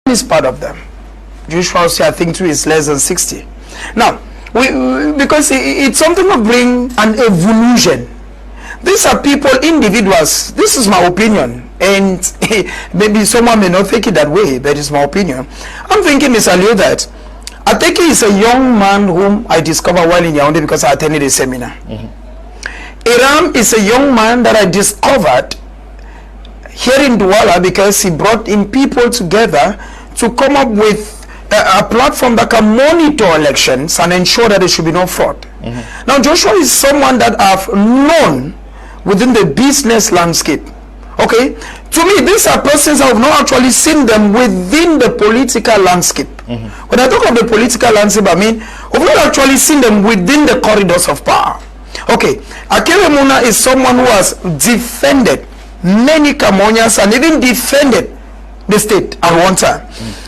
is part of them. Joshua, I think, too, is less than 60. Now, because it's something to bring an evolution. These are people, individuals. This is my opinion, and maybe someone may not think it that way, but it's my opinion. I'm thinking, Mr. Leo, that Ateki is a young man whom I discovered while in Yaoundé because I attended a seminar. Iram is a young man that I discovered here in Douala because he brought in people together to come up with a platform that can monitor elections and ensure that there should be no fraud. Now, Joshua is someone that I've known within the business landscape. Okay, to me, these are persons I have not actually seen them within the political landscape. When I talk of the political landscape, I mean I've not actually seen them within the corridors of power. Okay, Akere Muna is someone who has defended many Cameroonians and even defended the state at one time.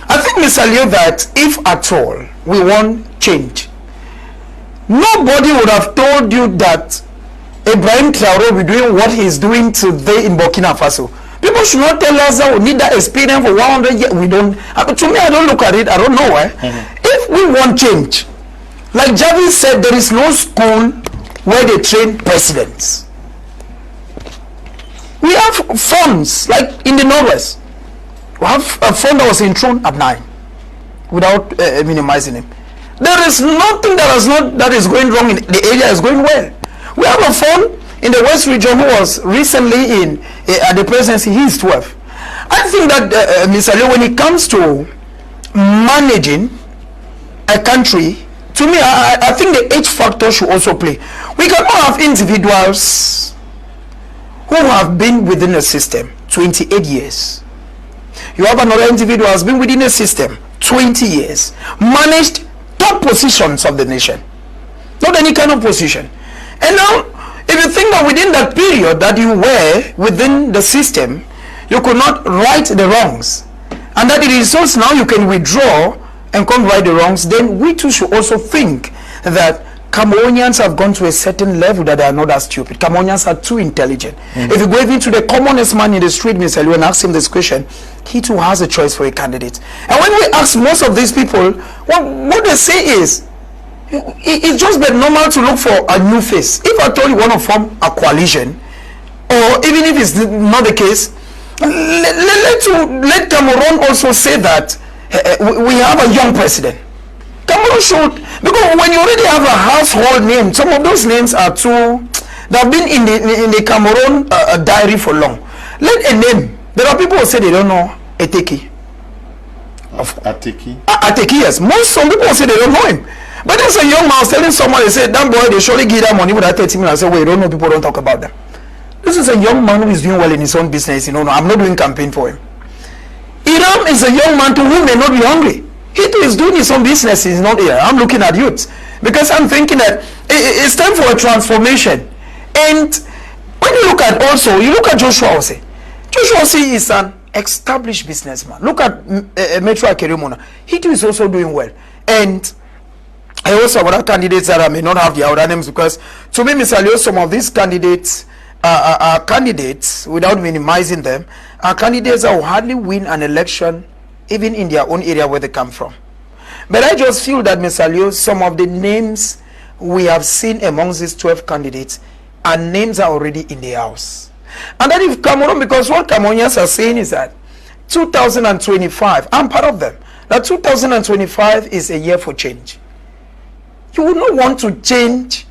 I think, Mr. Leo, that if at all we want change, nobody would have told you that Ibrahim Traore will be doing what he's doing today in Burkina Faso. People should not tell us that we need that experience for 100 years. We don't. To me, I don't look at it. I don't know why. If we want change, like Javi said, there is no school where they train presidents. We have funds, like in the Northwest. We have a fund that was enthroned at 9, without minimizing him. There is nothing that is going wrong in the area. Is going well. We have a fund in the West region who was recently in at the presidency. He is 12. I think that Mr. Leo, when it comes to managing a country, to me, I think the age factor should also play. We cannot have individuals who have been within a system 28 years. You have another individual who has been within a system 20 years, managed top positions of the nation, not any kind of position. And now, if you think that within that period that you were within the system, you could not right the wrongs, and that it is so now you can withdraw and come right the wrongs, then we too should also think that Cameroonians have gone to a certain level that they are not as stupid. Cameroonians are too intelligent. If you go even to the commonest man in the street, Mr. Leo, and ask him this question, he too has a choice for a candidate. And when we ask most of these people, what they say is, it's just been normal to look for a new face. If I told you want to form a coalition, or even if it's not the case, let Cameroon also say that we have a young president. Cameroon should, because when you already have a household name, some of those names are too, they have been in the Cameroon diary for long. Let a name. There are people who say they don't know Ateki. Ateki? Ateki, yes. Some people say they don't know him. But there's a young man, I was telling someone, they said, that boy, they surely give that money without 30 minutes. I said, wait, don't know, people don't talk about them. This is a young man who is doing well in his own business. You know, I'm not doing campaign for him. Iram is a young man to whom may not be hungry. He too is doing his own business. He's not here. I'm looking at youth because I'm thinking that it's time for a transformation. And when you look at Joshua Osei. Joshua Osei is an established businessman. Look at Metro Akere Muna. He too is also doing well. And I also have other candidates that I may not have their other names, because to me, Mr. Leo, some of these candidates are candidates, without minimizing them, are candidates that will hardly win an election even in their own area where they come from. But I just feel that, Mr. Leo, some of the names we have seen amongst these 12 candidates are names that are already in the house. And that if Cameroon, because what Cameroonians are saying is that 2025, I'm part of them, that 2025 is a year for change. You would not want to change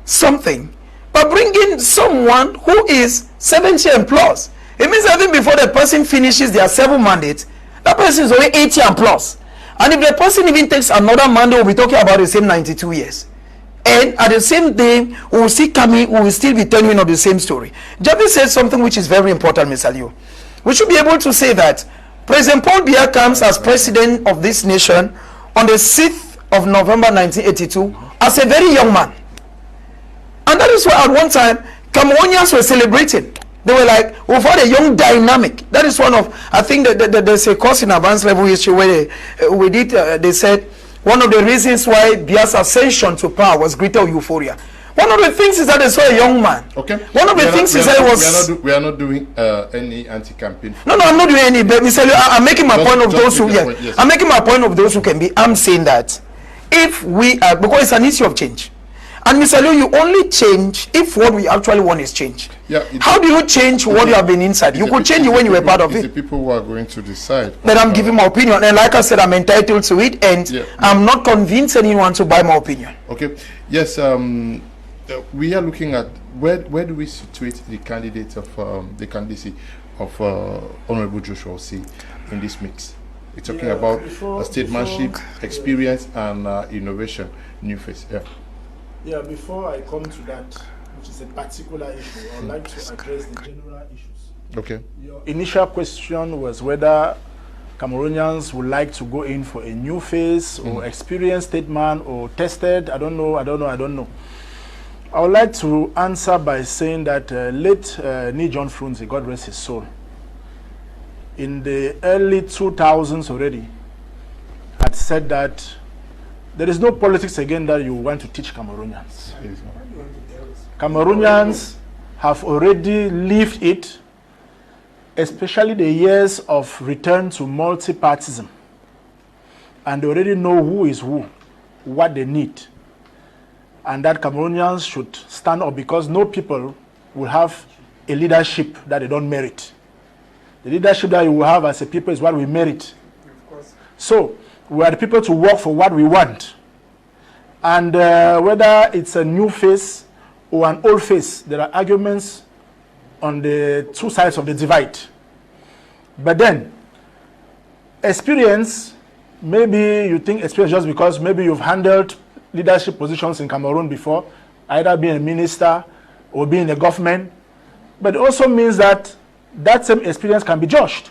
something by bringing someone who is 70 and plus. It means that even before the person finishes their 7 mandates, that person is already 80 and plus. And if the person even takes another mandate, we'll be talking about the same 92 years. And at the same time, we will see coming, we will still be telling you the same story. Javi said something which is very important, Mr. Leo. We should be able to say that President Paul Biya comes as president of this nation on the 6th of November 1982 as a very young man. And that is why at one time, Cameroonians were celebrating. They were like, we've had a young dynamic. That is one of, I think that there's a course in advanced level history where they said one of the reasons why Biya's ascension to power was greater euphoria One of the things is that they saw a young man. Okay. One of the things is that it was. We are not doing any anti-campaign. No, I'm not doing any. But Mr. I'm making my point of those who. Yes. I'm making my point of those who can be. I'm saying that if we are, because it's an issue of change. And Mr. Leo, you only change if what we actually want is change. Yeah. How do you change what you have been inside? You could change it when you were part of it. The people who are going to decide. But I'm giving my opinion, and like I said, I'm entitled to it, and I'm not convinced anyone to buy my opinion. Okay. Yes. We are looking at where do we situate the candidate of the candidacy of Honorable Joshua Osei in this mix? We're talking about statesmanship, experience, and innovation. New face. Yeah. Yeah, before I come to that, which is a particular issue, I'd like to address the general issues. Okay. Your initial question was whether Cameroonians would like to go in for a new face or experienced stateman or tested. I don't know. I would like to answer by saying that late Ni John Frunze, God rest his soul, in the early 2000s already, had said that there is no politics again that you want to teach Cameroonians. Cameroonians have already lived it, especially the years of return to multi-partyism. And they already know who is who, what they need. And that Cameroonians should stand up, because no people will have a leadership that they don't merit. The leadership that you will have as a people is what we merit. So, we are the people to work for what we want. And whether it's a new face or an old face, there are arguments on the two sides of the divide. But then, experience, maybe you think experience just because maybe you've handled leadership positions in Cameroon before, either being a minister or being in the government. But it also means that that same experience can be judged.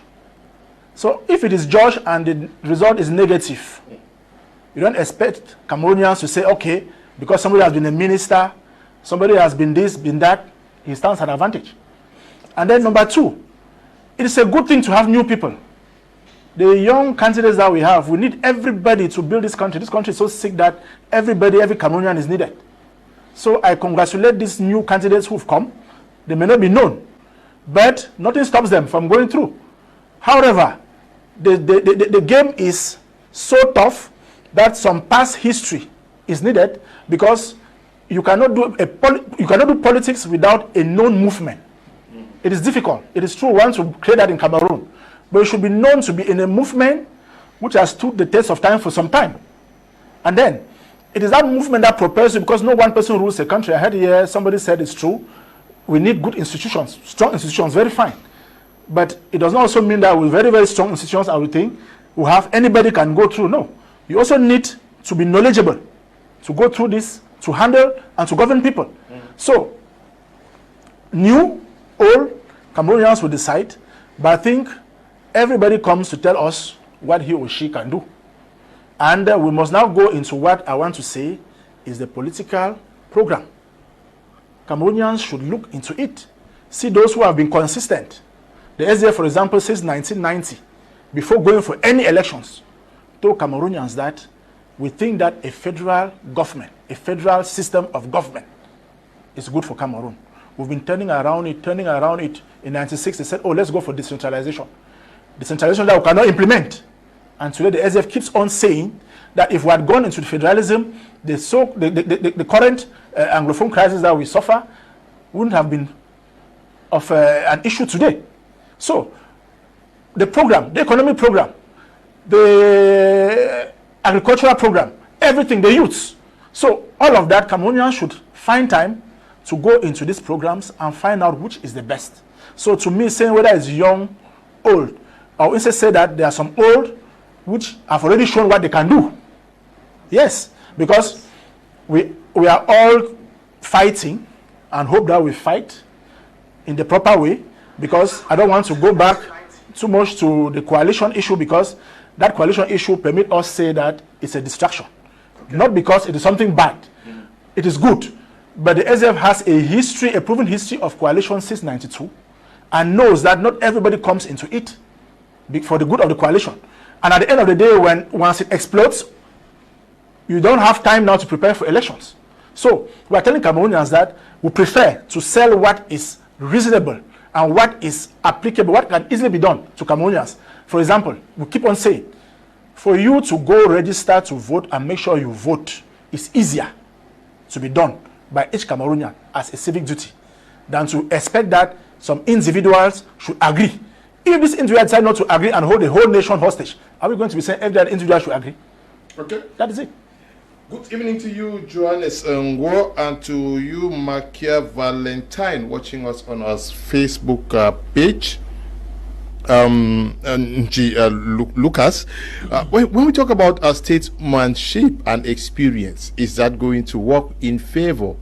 So if it is judged and the result is negative, you don't expect Cameroonians to say, okay, because somebody has been a minister, somebody has been this, been that, he stands an advantage. And then number two, it is a good thing to have new people. The young candidates that we have, we need everybody to build this country. This country is so sick that every Cameroonian is needed. So I congratulate these new candidates who've come. They may not be known, but nothing stops them from going through. However, the game is so tough that some past history is needed, because you cannot do politics without a known movement. It is difficult. It is true once to create that in Cameroon, but you should be known to be in a movement which has stood the test of time for some time. And then it is that movement that propels you, because no one person rules a country. I heard here somebody said it's true. We need good institutions, strong institutions, very fine. But it does not also mean that with very, very strong institutions, I would think, we have anybody can go through. No. You also need to be knowledgeable to go through this, to handle and to govern people. So, new, old, Cameroonians will decide, but I think everybody comes to tell us what he or she can do. And we must now go into what I want to say is the political program. Cameroonians should look into it. See those who have been consistent. The SDF, for example, since 1990, before going for any elections, told Cameroonians that we think that a federal government, a federal system of government is good for Cameroon. We've been turning around it. In 1996, they said, oh, let's go for decentralization. Decentralization that we cannot implement. And today the SDF keeps on saying that if we had gone into federalism, the current Anglophone crisis that we suffer wouldn't have been of an issue today. So, the program, the economic program, the agricultural program, everything, the youths. So, all of that, Cameroonians should find time to go into these programs and find out which is the best. So, to me, saying whether it's young, old, I will instead say that there are some old which have already shown what they can do. Yes, because we are all fighting and hope that we fight in the proper way, because I don't want to go back too much to the coalition issue, because that coalition issue permits us say that it's a distraction. Okay. Not because it is something bad. It is good. But the SDF has a history, a proven history of coalition since 92, and knows that not everybody comes into it for the good of the coalition. And at the end of the day, once it explodes, you don't have time now to prepare for elections. So we are telling Cameroonians that we prefer to sell what is reasonable and what is applicable, what can easily be done to Cameroonians. For example, we keep on saying, for you to go register to vote and make sure you vote is easier to be done by each Cameroonian as a civic duty than to expect that some individuals should agree. If this individual decide not to agree and hold the whole nation hostage, are we going to be saying every individual should agree? Okay. That is it. Good evening to you, Johannes Ngo, and to you, Makia Valentine, watching us on our Facebook page. Lucas, when we talk about statesmanship and experience, is that going to work in favor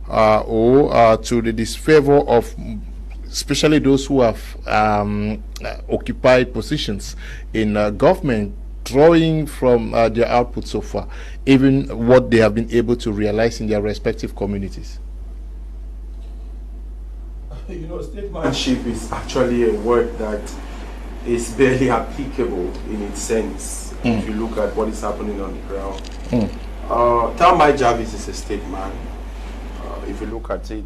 or to the disfavor of especially those who have occupied positions in government, drawing from their output so far, even what they have been able to realize in their respective communities? You know, statesmanship is actually a word that is barely applicable in its sense if you look at what is happening on the ground. Talmai Jarvis is a statesman. If you look at it,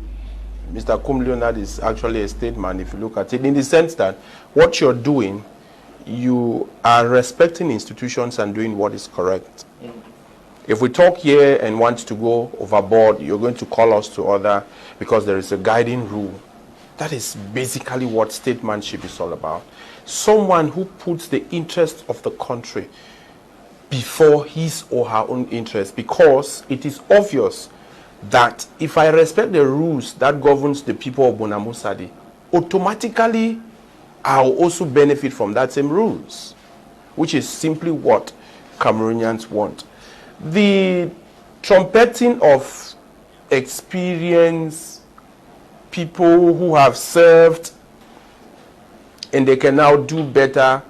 Mr. Kum Leonard is actually a statesman if you look at it, in the sense that what you're doing, you are respecting institutions and doing what is correct. If we talk here and want to go overboard, you're going to call us to order because there is a guiding rule. That is basically what statesmanship is all about. Someone who puts the interest of the country before his or her own interest, because it is obvious that if I respect the rules that governs the people of Bonamosadi, automatically I'll also benefit from that same rules, which is simply what Cameroonians want. The trumpeting of experience, people who have served and they can now do better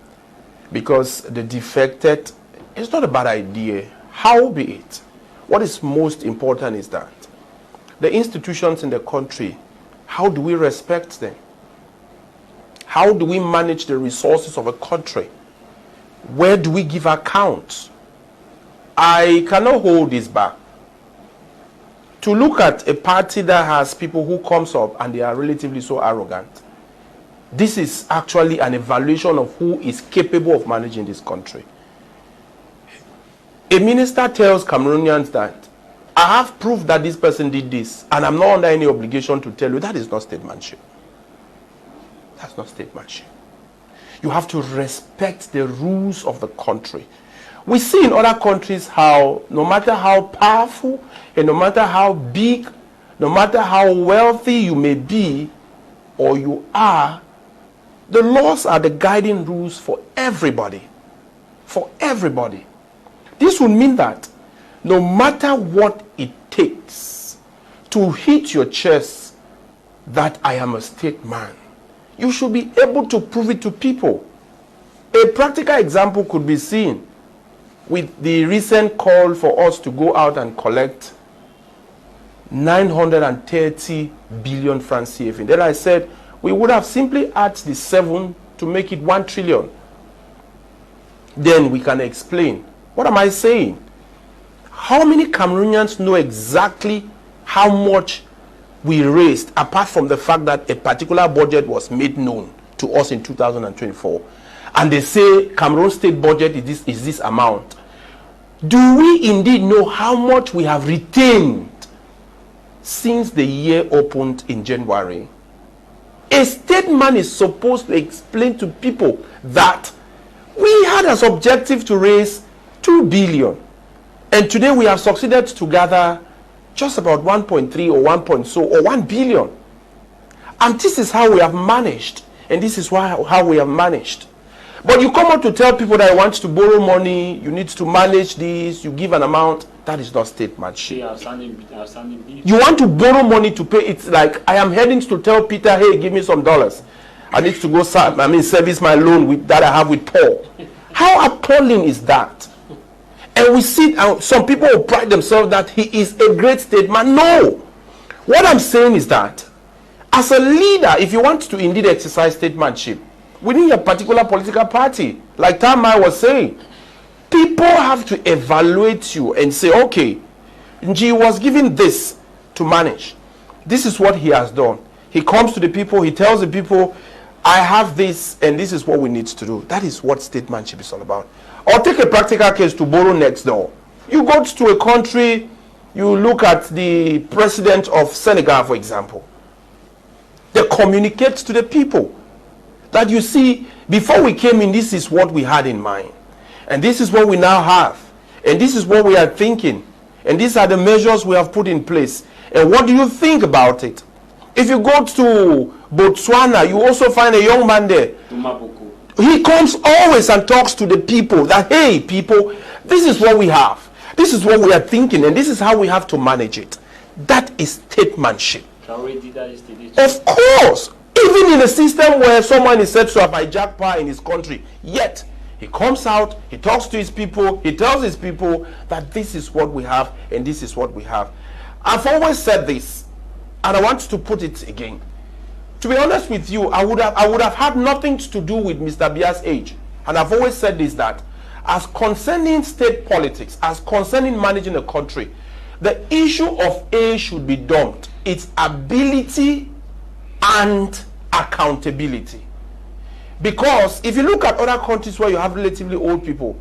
because they defected, it's not a bad idea. Howbeit, what is most important is that the institutions in the country, how do we respect them? How do we manage the resources of a country? Where do we give accounts? I cannot hold this back. To look at a party that has people who comes up and they are relatively so arrogant, this is actually an evaluation of who is capable of managing this country. A minister tells Cameroonians that I have proof that this person did this and I'm not under any obligation to tell you. That is not statesmanship. That's not statesmanship. You have to respect the rules of the country. We see in other countries how no matter how powerful and no matter how big, no matter how wealthy you may be or you are, the laws are the guiding rules for everybody. For everybody. This would mean that no matter what it takes to hit your chest that I am a statesman, you should be able to prove it to people. A practical example could be seen with the recent call for us to go out and collect 930 billion francs CFA. Then I said, we would have simply added the 7 to make it 1 trillion. Then we can explain. What am I saying? How many Cameroonians know exactly how much we raised, apart from the fact that a particular budget was made known to us in 2024? And they say Cameroon state budget is this amount. Do we indeed know how much we have retained since the year opened in January? A statesman is supposed to explain to people that we had as objective to raise 2 billion. And today we have succeeded to gather just about 1.3 or 1 billion. And this is how we have managed. And this is how we have managed. But you come out to tell people that you want to borrow money, you need to manage this, you give an amount. That is not statesmanship. You want to borrow money to pay. It's like I am heading to tell Peter, hey, give me some dollars. I need to go service my loan that I have with Paul. How appalling is that? And we see some people who pride themselves that he is a great statesman. No. What I'm saying is that as a leader, if you want to indeed exercise statesmanship within a particular political party, like Tamai was saying, people have to evaluate you and say, okay, He was given this to manage. This is what he has done. He comes to the people, he tells the people, I have this, and this is what we need to do. That is what statesmanship is all about. Or take a practical case to borrow next door. You go to a country, you look at the president of Senegal, for example. They communicate to the people that you see, before we came in, this is what we had in mind. And this is what we now have. And this is what we are thinking. And these are the measures we have put in place. And what do you think about it? If you go to Botswana, you also find a young man there. He comes always and talks to the people that, hey, people, this is what we have. This is what we are thinking, and this is how we have to manage it. That is statesmanship. Of course. Even in a system where someone is said to have hijacked power in his country, yet he comes out, he talks to his people, he tells his people that this is what we have and this is what we have. I've always said this, and I want to put it again. To be honest with you, I would have had nothing to do with Mr. Biya's age. And I've always said this, that as concerning state politics, as concerning managing a country, the issue of age should be dumped. Its ability and accountability. Because if you look at other countries where you have relatively old people,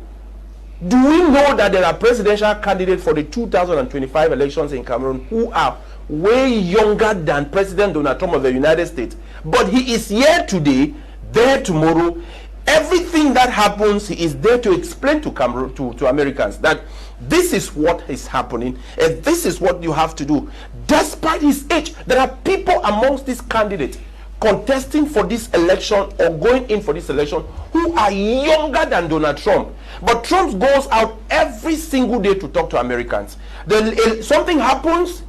do we know that there are presidential candidates for the 2025 elections in Cameroon who are way younger than President Donald Trump of the United States? But he is here today, there tomorrow. Everything that happens, he is there to explain to Cameroon, to Americans that this is what is happening and this is what you have to do. Despite his age, there are people amongst these candidates contesting for this election or going in for this election who are younger than Donald Trump. But Trump goes out every single day to talk to Americans. Then something happens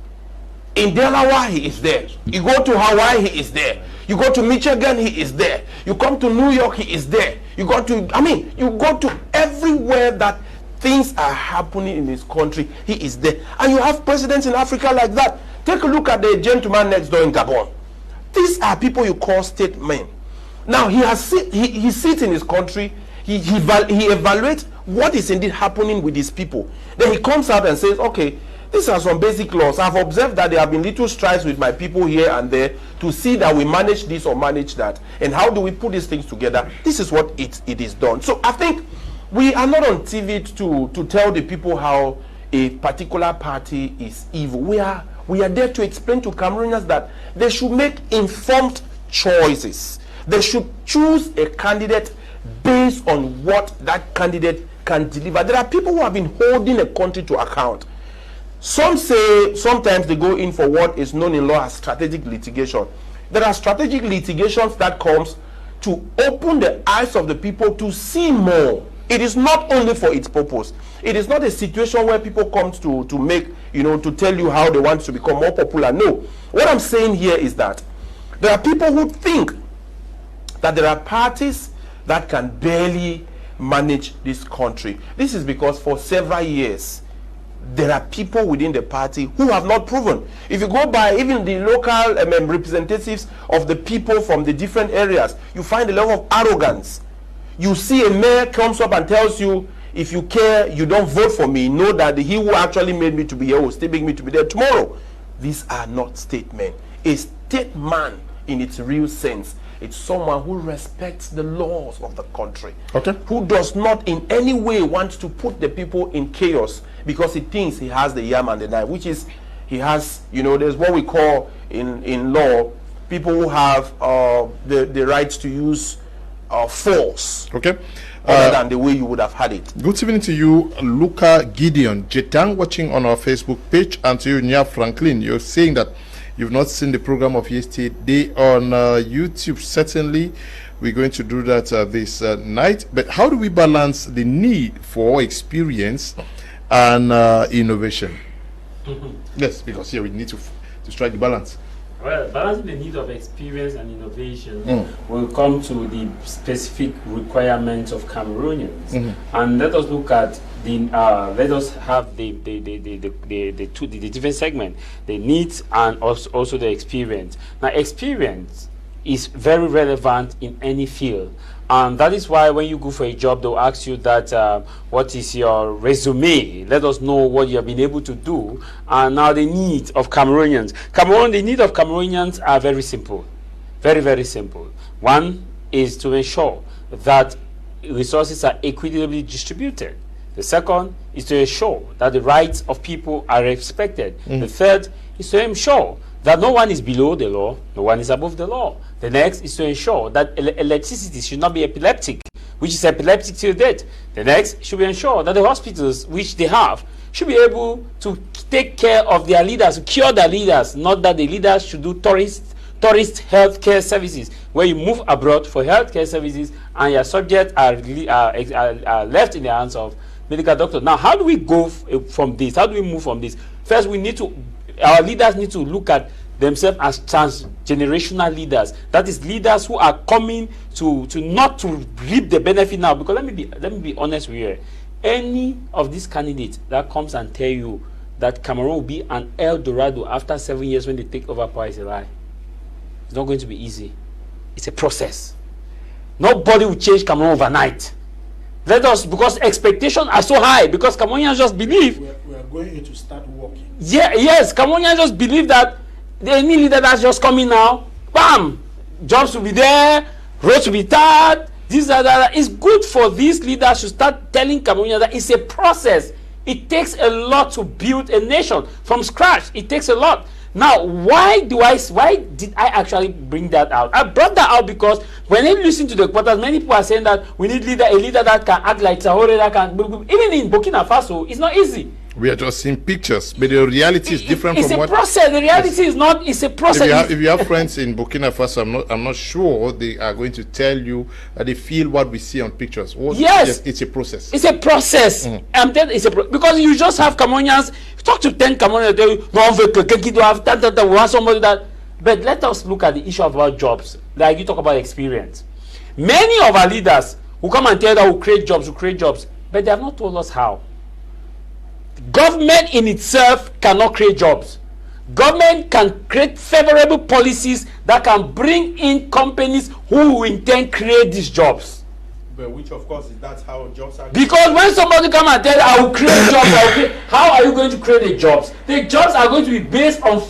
in Delaware, he is there. You go to Hawaii, he is there. You go to Michigan, he is there. You come to New York, he is there. You go to everywhere that things are happening in this country, he is there. And you have presidents in Africa like that. Take a look at the gentleman next door in Gabon. These are people you call statesmen. Now he sits in his country, he evaluates what is indeed happening with these people. Then he comes out and says, okay, these are some basic laws. I've observed that there have been little strides with my people here and there to see that we manage this or manage that. And how do we put these things together? This is what it is done. So I think we are not on TV to tell the people how a particular party is evil. We are there to explain to Cameroonians that they should make informed choices. They should choose a candidate based on what that candidate can deliver. There are people who have been holding a country to account. Some say sometimes they go in for what is known in law as strategic litigation. There are strategic litigations that comes to open the eyes of the people to see more. It is not only for its purpose. It is not a situation where people come to make, to tell you how they want to become more popular. No. What I'm saying here is that there are people who think that there are parties that can barely manage this country. This is because for several years, there are people within the party who have not proven. If you go by even the local representatives of the people from the different areas, you find a level of arrogance. You see a mayor comes up and tells you, if you care, you don't vote for me. Know that he who actually made me to be here will still make me to be there tomorrow. These are not statesmen. A statesman in its real sense, it's someone who respects the laws of the country. Okay. Who does not in any way want to put the people in chaos because he thinks he has the yam and the knife, which is, he has, there's what we call in law, people who have the right to use force. Okay. Other than the way you would have had it. Good evening to you, Luca Gideon Jetang, watching on our Facebook page, and to you, Nya Franklin. You're saying that you've not seen the program of yesterday on YouTube. Certainly, we're going to do that this night. But how do we balance the need for experience and innovation? Yes, because here we need to strike the balance. Well, balancing the need of experience and innovation will come to the specific requirements of Cameroonians, and let us look at the. Let us have the different segment, the needs and also the experience. Now, experience is very relevant in any field, And that is why when you go for a job, they'll ask you that, what is your resume? Let us know what you have been able to do. And now the need of Cameroonians. The need of Cameroonians are very simple. Very, very simple. One is to ensure that resources are equitably distributed. The second is to ensure that the rights of people are respected. The third is to ensure that no one is below the law, no one is above the law. The next is to ensure that electricity should not be epileptic, which is epileptic till death. The next should be ensure that the hospitals, which they have, should be able to take care of their leaders, cure their leaders, not that the leaders should do tourist healthcare services, where you move abroad for healthcare services and your subjects are left in the hands of medical doctors. Now, how do we go from this? How do we move from this? First, our leaders need to look at themselves as transgenerational leaders. That is, leaders who are coming to not to reap the benefit now. Because let me be honest with you. Any of these candidates that comes and tell you that Cameroon will be an El Dorado after 7 years when they take over power is a lie. It's not going to be easy. It's a process. Nobody will change Cameroon overnight. Because expectations are so high, because Cameroonians just believe we are going to start working. Yes, Cameroonians just believe that any leader that's just coming now, bam, jobs will be there, roads will be tarred, this, that. It's good for these leaders to start telling Cameroonians that it's a process. It takes a lot to build a nation from scratch. It takes a lot. Now, why did I actually bring that out? I brought that out because when you listen to the quarters, many people are saying that we need a leader that can act like Traoré, that can. Even in Burkina Faso, it's not easy. We are just seeing pictures, but the reality is different from what. It's a process. The reality is not. It's a process. If you have friends in Burkina Faso, I'm not sure they are going to tell you that they feel what we see on pictures. Yes, it's a process. It's a process. Because you just have Cameroonians. Talk to 10 Cameroonians. They no, we have somebody that. But let us look at the issue about jobs. Like you talk about experience. Many of our leaders who come and tell that we'll create jobs, but they have not told us how. Government in itself cannot create jobs. Government can create favorable policies that can bring in companies who will intend create these jobs. But which, of course, that's how jobs are. Because when somebody come and tell you, I will create jobs, how are you going to create the jobs? The jobs are going to be based on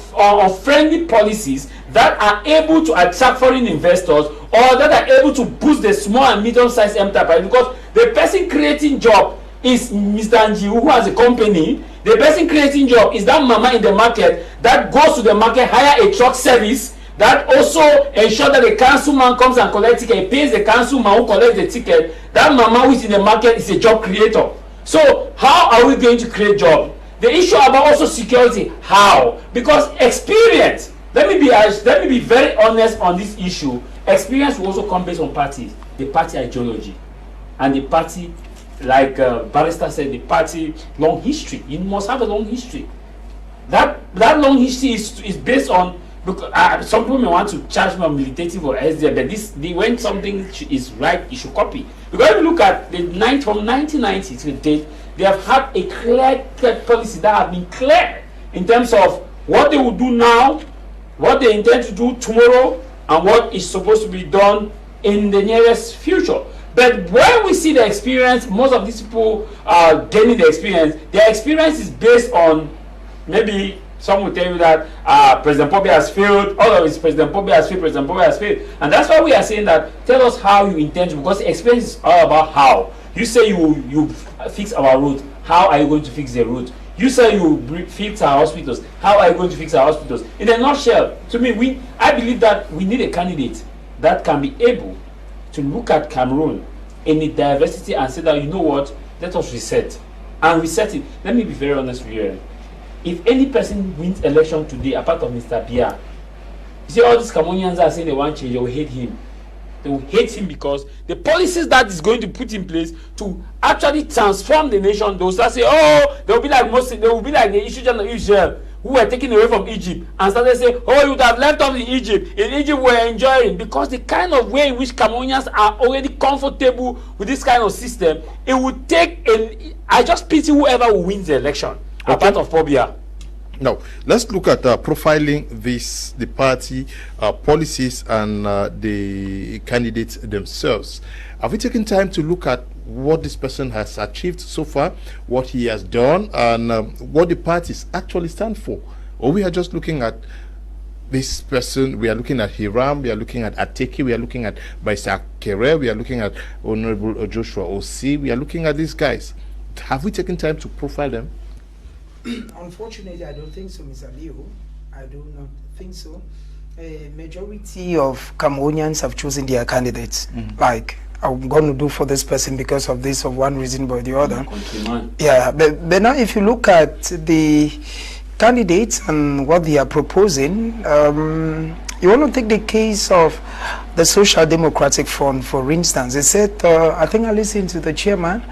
friendly policies that are able to attract foreign investors, or that are able to boost the small and medium-sized enterprise. Because the person creating job is Mr. Anji, who has a company. The person creating job is that mama in the market that goes to the market, hire a truck service, that also ensure that the councilman comes and collects ticket. He pays the councilman who collects the ticket. That mama who is in the market is a job creator. So how are we going to create jobs? The issue about also security, how? Because experience, let me be very honest on this issue. Experience will also come based on parties, the party ideology, and the party, like Barrister said, the party long history. You must have a long history. That long history is based on, because some people may want to charge me on militative or SDF, but when something is right, you should copy. Because if you look at from 1990 to date, they have had a clear policy that have been clear in terms of what they will do now, what they intend to do tomorrow, and what is supposed to be done in the nearest future. But when we see the experience, most of these people are gaining the experience. Their experience is based on, maybe some will tell you that President Pobe has failed, all of it is President Pobe has failed, President Pobe has failed. And that's why we are saying that, tell us how you intend to, because the experience is all about how. You say you fix our road, how are you going to fix the road? You say you fix our hospitals, how are you going to fix our hospitals? In a nutshell, to me, I believe that we need a candidate that can be able to look at Cameroon in its diversity and say that, you know what, let us reset. And reset it. Let me be very honest with you. If any person wins election today, apart from Mr. Biya, you see all these Cameroonians are saying they want change, they will hate him. They will hate him because the policies that is going to put in place to actually transform the nation, they'll start saying, oh, they will be like the issues of Israel who were taken away from Egypt and started saying, oh, you would have left off in Egypt. In Egypt, we're enjoying, because the kind of way in which Cameroonians are already comfortable with this kind of system, it would take I just pity whoever will win the election, apart of Pobia. Now, let's look at profiling the party policies and the candidates themselves. Have we taken time to look at what this person has achieved so far, what he has done, and what the parties actually stand for? Or we are just looking at this person, we are looking at Hiram, we are looking at Ateki, we are looking at Baisa Kere, we are looking at Honorable Joshua Osi, we are looking at these guys. Have we taken time to profile them? Unfortunately, I don't think so, Mr. Leo. I do not think so. A majority of Cameroonians have chosen their candidates. Like, I'm going to do for this person because of this, of one reason or the other. Yeah, but now if you look at the candidates and what they are proposing, you want to take the case of the Social Democratic Front, for instance. They said, I think I listened to the chairman,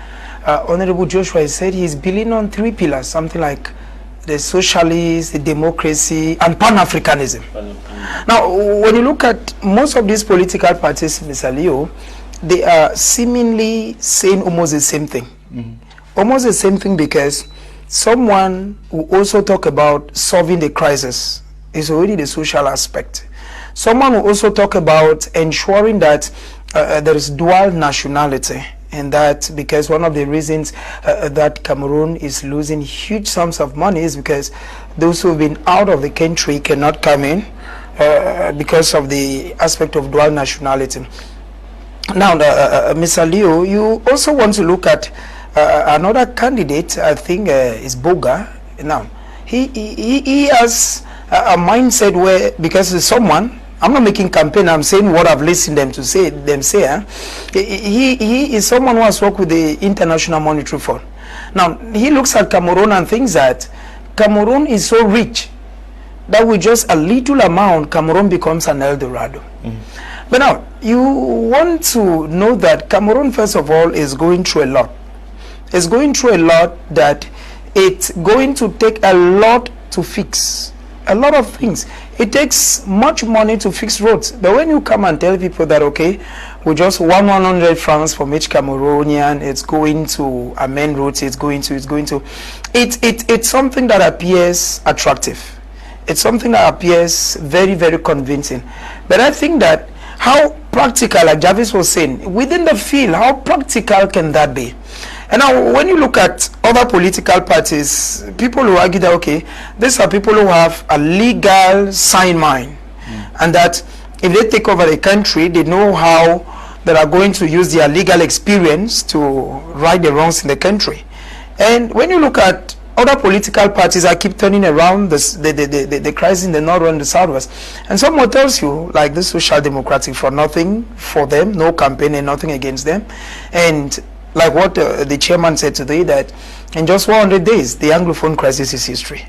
Honorable Joshua, he said he's building on 3 pillars, something like the socialist, the democracy, and Pan-Africanism. Now, when you look at most of these political parties, Mr. Leo, they are seemingly saying almost the same thing. Almost the same thing, because someone who also talk about solving the crisis is already the social aspect. Someone who also talk about ensuring that there is dual nationality, and that because one of the reasons that Cameroon is losing huge sums of money is because those who have been out of the country cannot come in because of the aspect of dual nationality. Now, Mr. Leo, you also want to look at another candidate, I think is Boga. Now, he has a mindset where, because he's someone, I'm not making campaign, I'm saying what I've listened them to say. He is someone who has worked with the International Monetary Fund. Now, he looks at Cameroon and thinks that Cameroon is so rich that with just a little amount, Cameroon becomes an El Dorado. But now, you want to know that Cameroon, first of all, is going through a lot. It's going through a lot that it's going to take a lot to fix. A lot of things. It takes much money to fix roads. But when you come and tell people that, okay, we just 100 francs from each Cameroonian, it's going to amend roads, it's something that appears attractive. It's something that appears very, very convincing. But I think that how practical, like Jarvis was saying, within the field, how practical can that be? And now, when you look at other political parties, people who argue that, okay, these are people who have a legal sound mind, and that if they take over the country, they know how they are going to use their legal experience to right the wrongs in the country. And when you look at other political parties, I keep turning around the crisis in the north and the southwest, and someone tells you, like the Social Democratic Front, nothing for them, no campaign and nothing against them, and like what the chairman said today, that in just 100 days, the Anglophone crisis is history.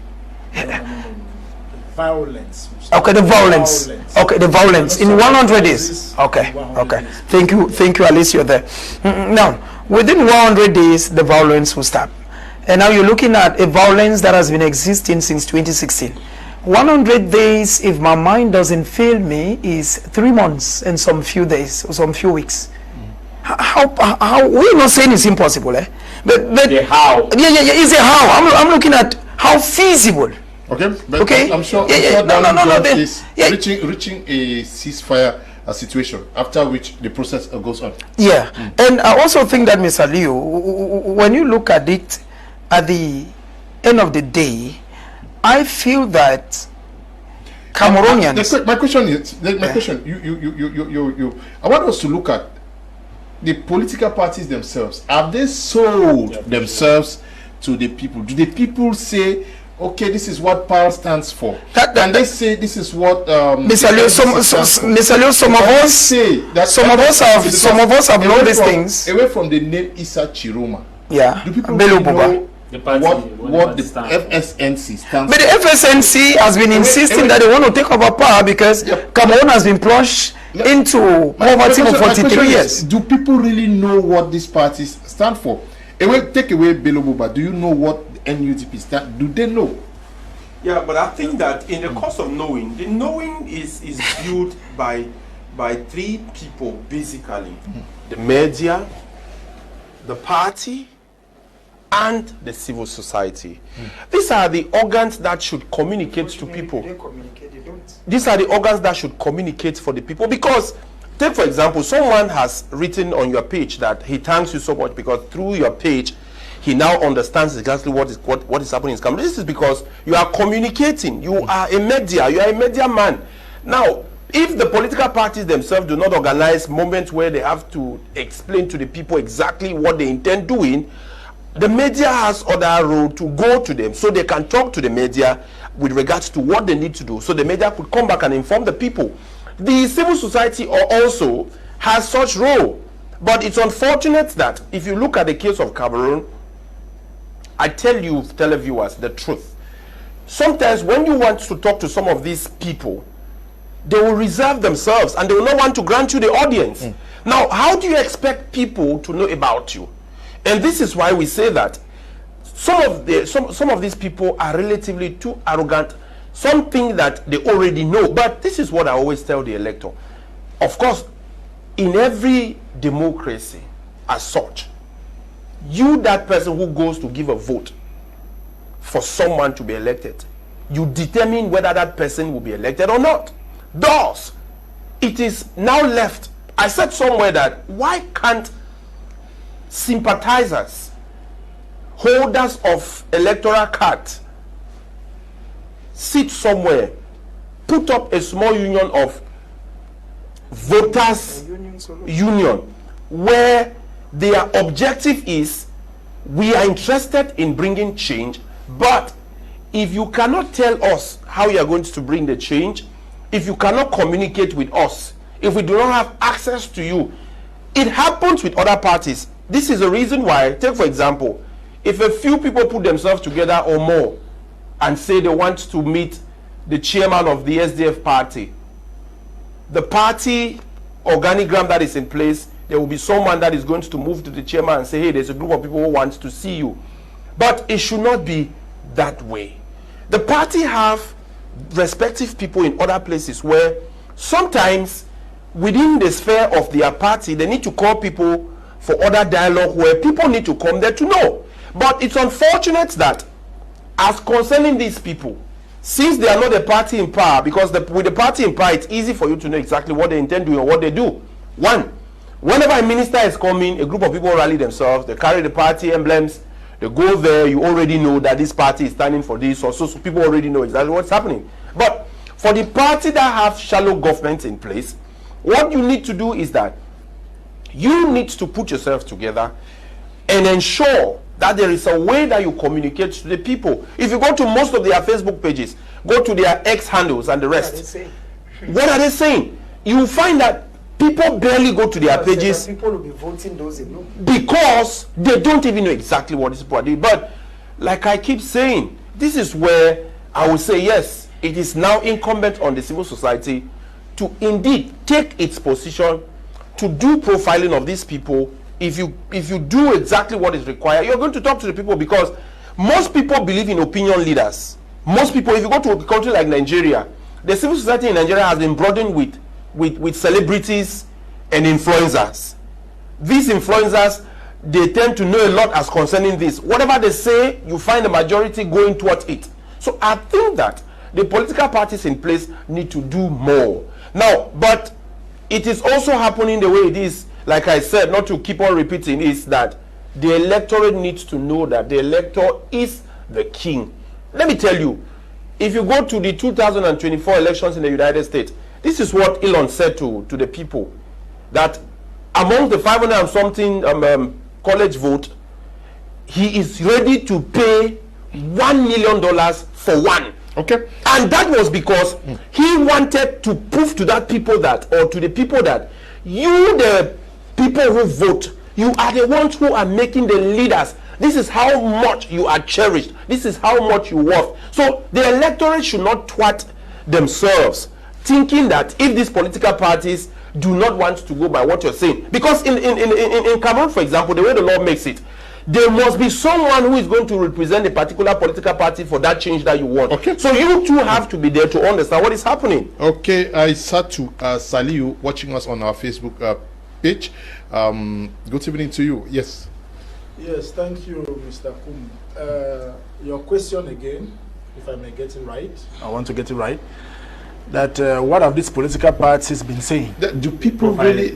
Violence. Okay, the violence. Okay, the violence in 100 days. Okay, okay. Thank you, at least you're there. Now, within 100 days, the violence will stop. And now you're looking at a violence that has been existing since 2016. 100 days, if my mind doesn't fail me, is 3 months and some few days, or some few weeks. How we're not saying it's impossible, eh? But the how. Yeah, it's a how. I'm looking at how feasible. Okay, but okay. I'm sure. No. Reaching a ceasefire situation, after which the process goes on. Yeah, and I also think that, Mr. Leo, when you look at it, at the end of the day, I feel that Cameroonians. My question is, you. I want us to look at the political parties themselves. Have they sold themselves to the people? Do the people say, okay, this is what PAL stands for? Can they say this is what Mr. Leo, some of us have known these things. Away from the name Issa Chiroma. Yeah. Do people really know what the FSNC stands for? But the FSNC has been insisting that they want to take over power because Cameroon has been plunged into poverty for 43 years. Do people really know what these parties stand for? Take away Bello Boba. Do you know what the NUTP stand? Do they know? Yeah, but I think that in the course of knowing, the knowing is built by 3 people basically: the media, the party, and the civil society. These are the organs that should communicate to people. They communicate, they don't. These are the organs that should communicate for the people. Because, take for example, someone has written on your page that he thanks you so much because through your page, he now understands exactly what is happening in Cameroon. This is because you are communicating. You are a media. You are a media man. Now, if the political parties themselves do not organize moments where they have to explain to the people exactly what they intend doing, the media has other role to go to them so they can talk to the media with regards to what they need to do. So the media could come back and inform the people. The civil society also has such role. But it's unfortunate that if you look at the case of Cameroon, I tell you, televiewers, the truth. Sometimes when you want to talk to some of these people, they will reserve themselves and they will not want to grant you the audience. Now, how do you expect people to know about you? And this is why we say that some of these people are relatively too arrogant, something that they already know. But this is what I always tell the elector. Of course, in every democracy as such, you, that person who goes to give a vote for someone to be elected, you determine whether that person will be elected or not. Thus, it is now left. I said somewhere that why can't sympathizers, holders of electoral cards, sit somewhere, put up a small union of voters union where their objective is, we are interested in bringing change, but if you cannot tell us how you are going to bring the change, if you cannot communicate with us, if we do not have access to you, it happens with other parties. This is the reason why, take for example, if a few people put themselves together or more and say they want to meet the chairman of the SDF party, the party organigram that is in place, there will be someone that is going to move to the chairman and say, hey, there's a group of people who want to see you. But it should not be that way. The party have respective people in other places where sometimes within the sphere of their party, they need to call people for other dialogue where people need to come there to know. But it's unfortunate that as concerning these people, since they are not a party in power, because with the party in power, it's easy for you to know exactly what they intend doing or what they do. One, whenever a minister is coming, a group of people rally themselves, they carry the party emblems, they go there, you already know that this party is standing for this, or so people already know exactly what's happening. But for the party that have shallow governments in place, what you need to do is that you need to put yourself together and ensure that there is a way that you communicate to the people. If you go to most of their Facebook pages, go to their X handles and the rest, what are they saying? You will find that people barely go to their pages. People will be voting those alone because they don't even know exactly what these people are doing. But like I keep saying, this is where I will say, yes, it is now incumbent on the civil society to indeed take its position to do profiling of these people. If you do exactly what is required, you're going to talk to the people, because most people believe in opinion leaders. Most people, if you go to a country like Nigeria, the civil society in Nigeria has been broadened with celebrities and influencers. These influencers, they tend to know a lot as concerning this. Whatever they say, you find the majority going towards it. So I think that the political parties in place need to do more. Now, but it is also happening the way it is, like I said, not to keep on repeating, is that the electorate needs to know that the elector is the king. Let me tell you, if you go to the 2024 elections in the United States, this is what Elon said to the people, that among the 500 and something college vote, he is ready to pay $1 million for one. Okay. And that was because he wanted to prove to that people that, or to the people that, you, the people who vote, you are the ones who are making the leaders. This is how much you are cherished. This is how much you worth. So the electorate should not twat themselves, thinking that if these political parties do not want to go by what you're saying, because in Cameroon, for example, the way the law makes it, there must be someone who is going to represent a particular political party for that change that you want. Okay. So you too have to be there to understand what is happening. Okay, I start to Saliu watching us on our Facebook page. Good evening to you. Yes. Yes, thank you, Mr. Kum. Your question again, if I may get it right. I want to get it right. That what have these political parties been saying? Do people really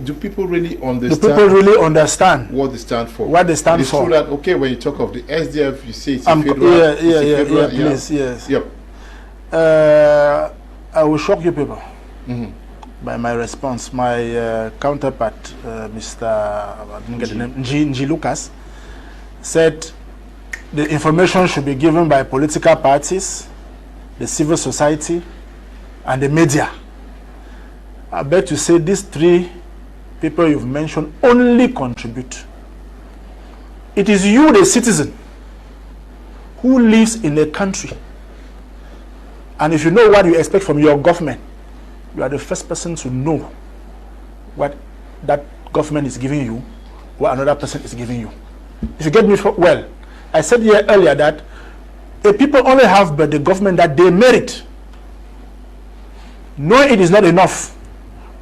understand? Do people really understand what they stand for? What they stand it's for? True that, okay, when you talk of the SDF, you say it's a federal. Please, yes. Yep. I will shock you people by my response. My counterpart, Mr. I didn't get the name, G. Lucas, said the information should be given by political parties, the civil society, and the media. I bet to say these three people you've mentioned only contribute. It is you, the citizen, who lives in a country, and if you know what you expect from your government, you are the first person to know what that government is giving you, what another person is giving you. If you get me well, I said here earlier that the people only have but the government that they merit. Knowing it is not enough,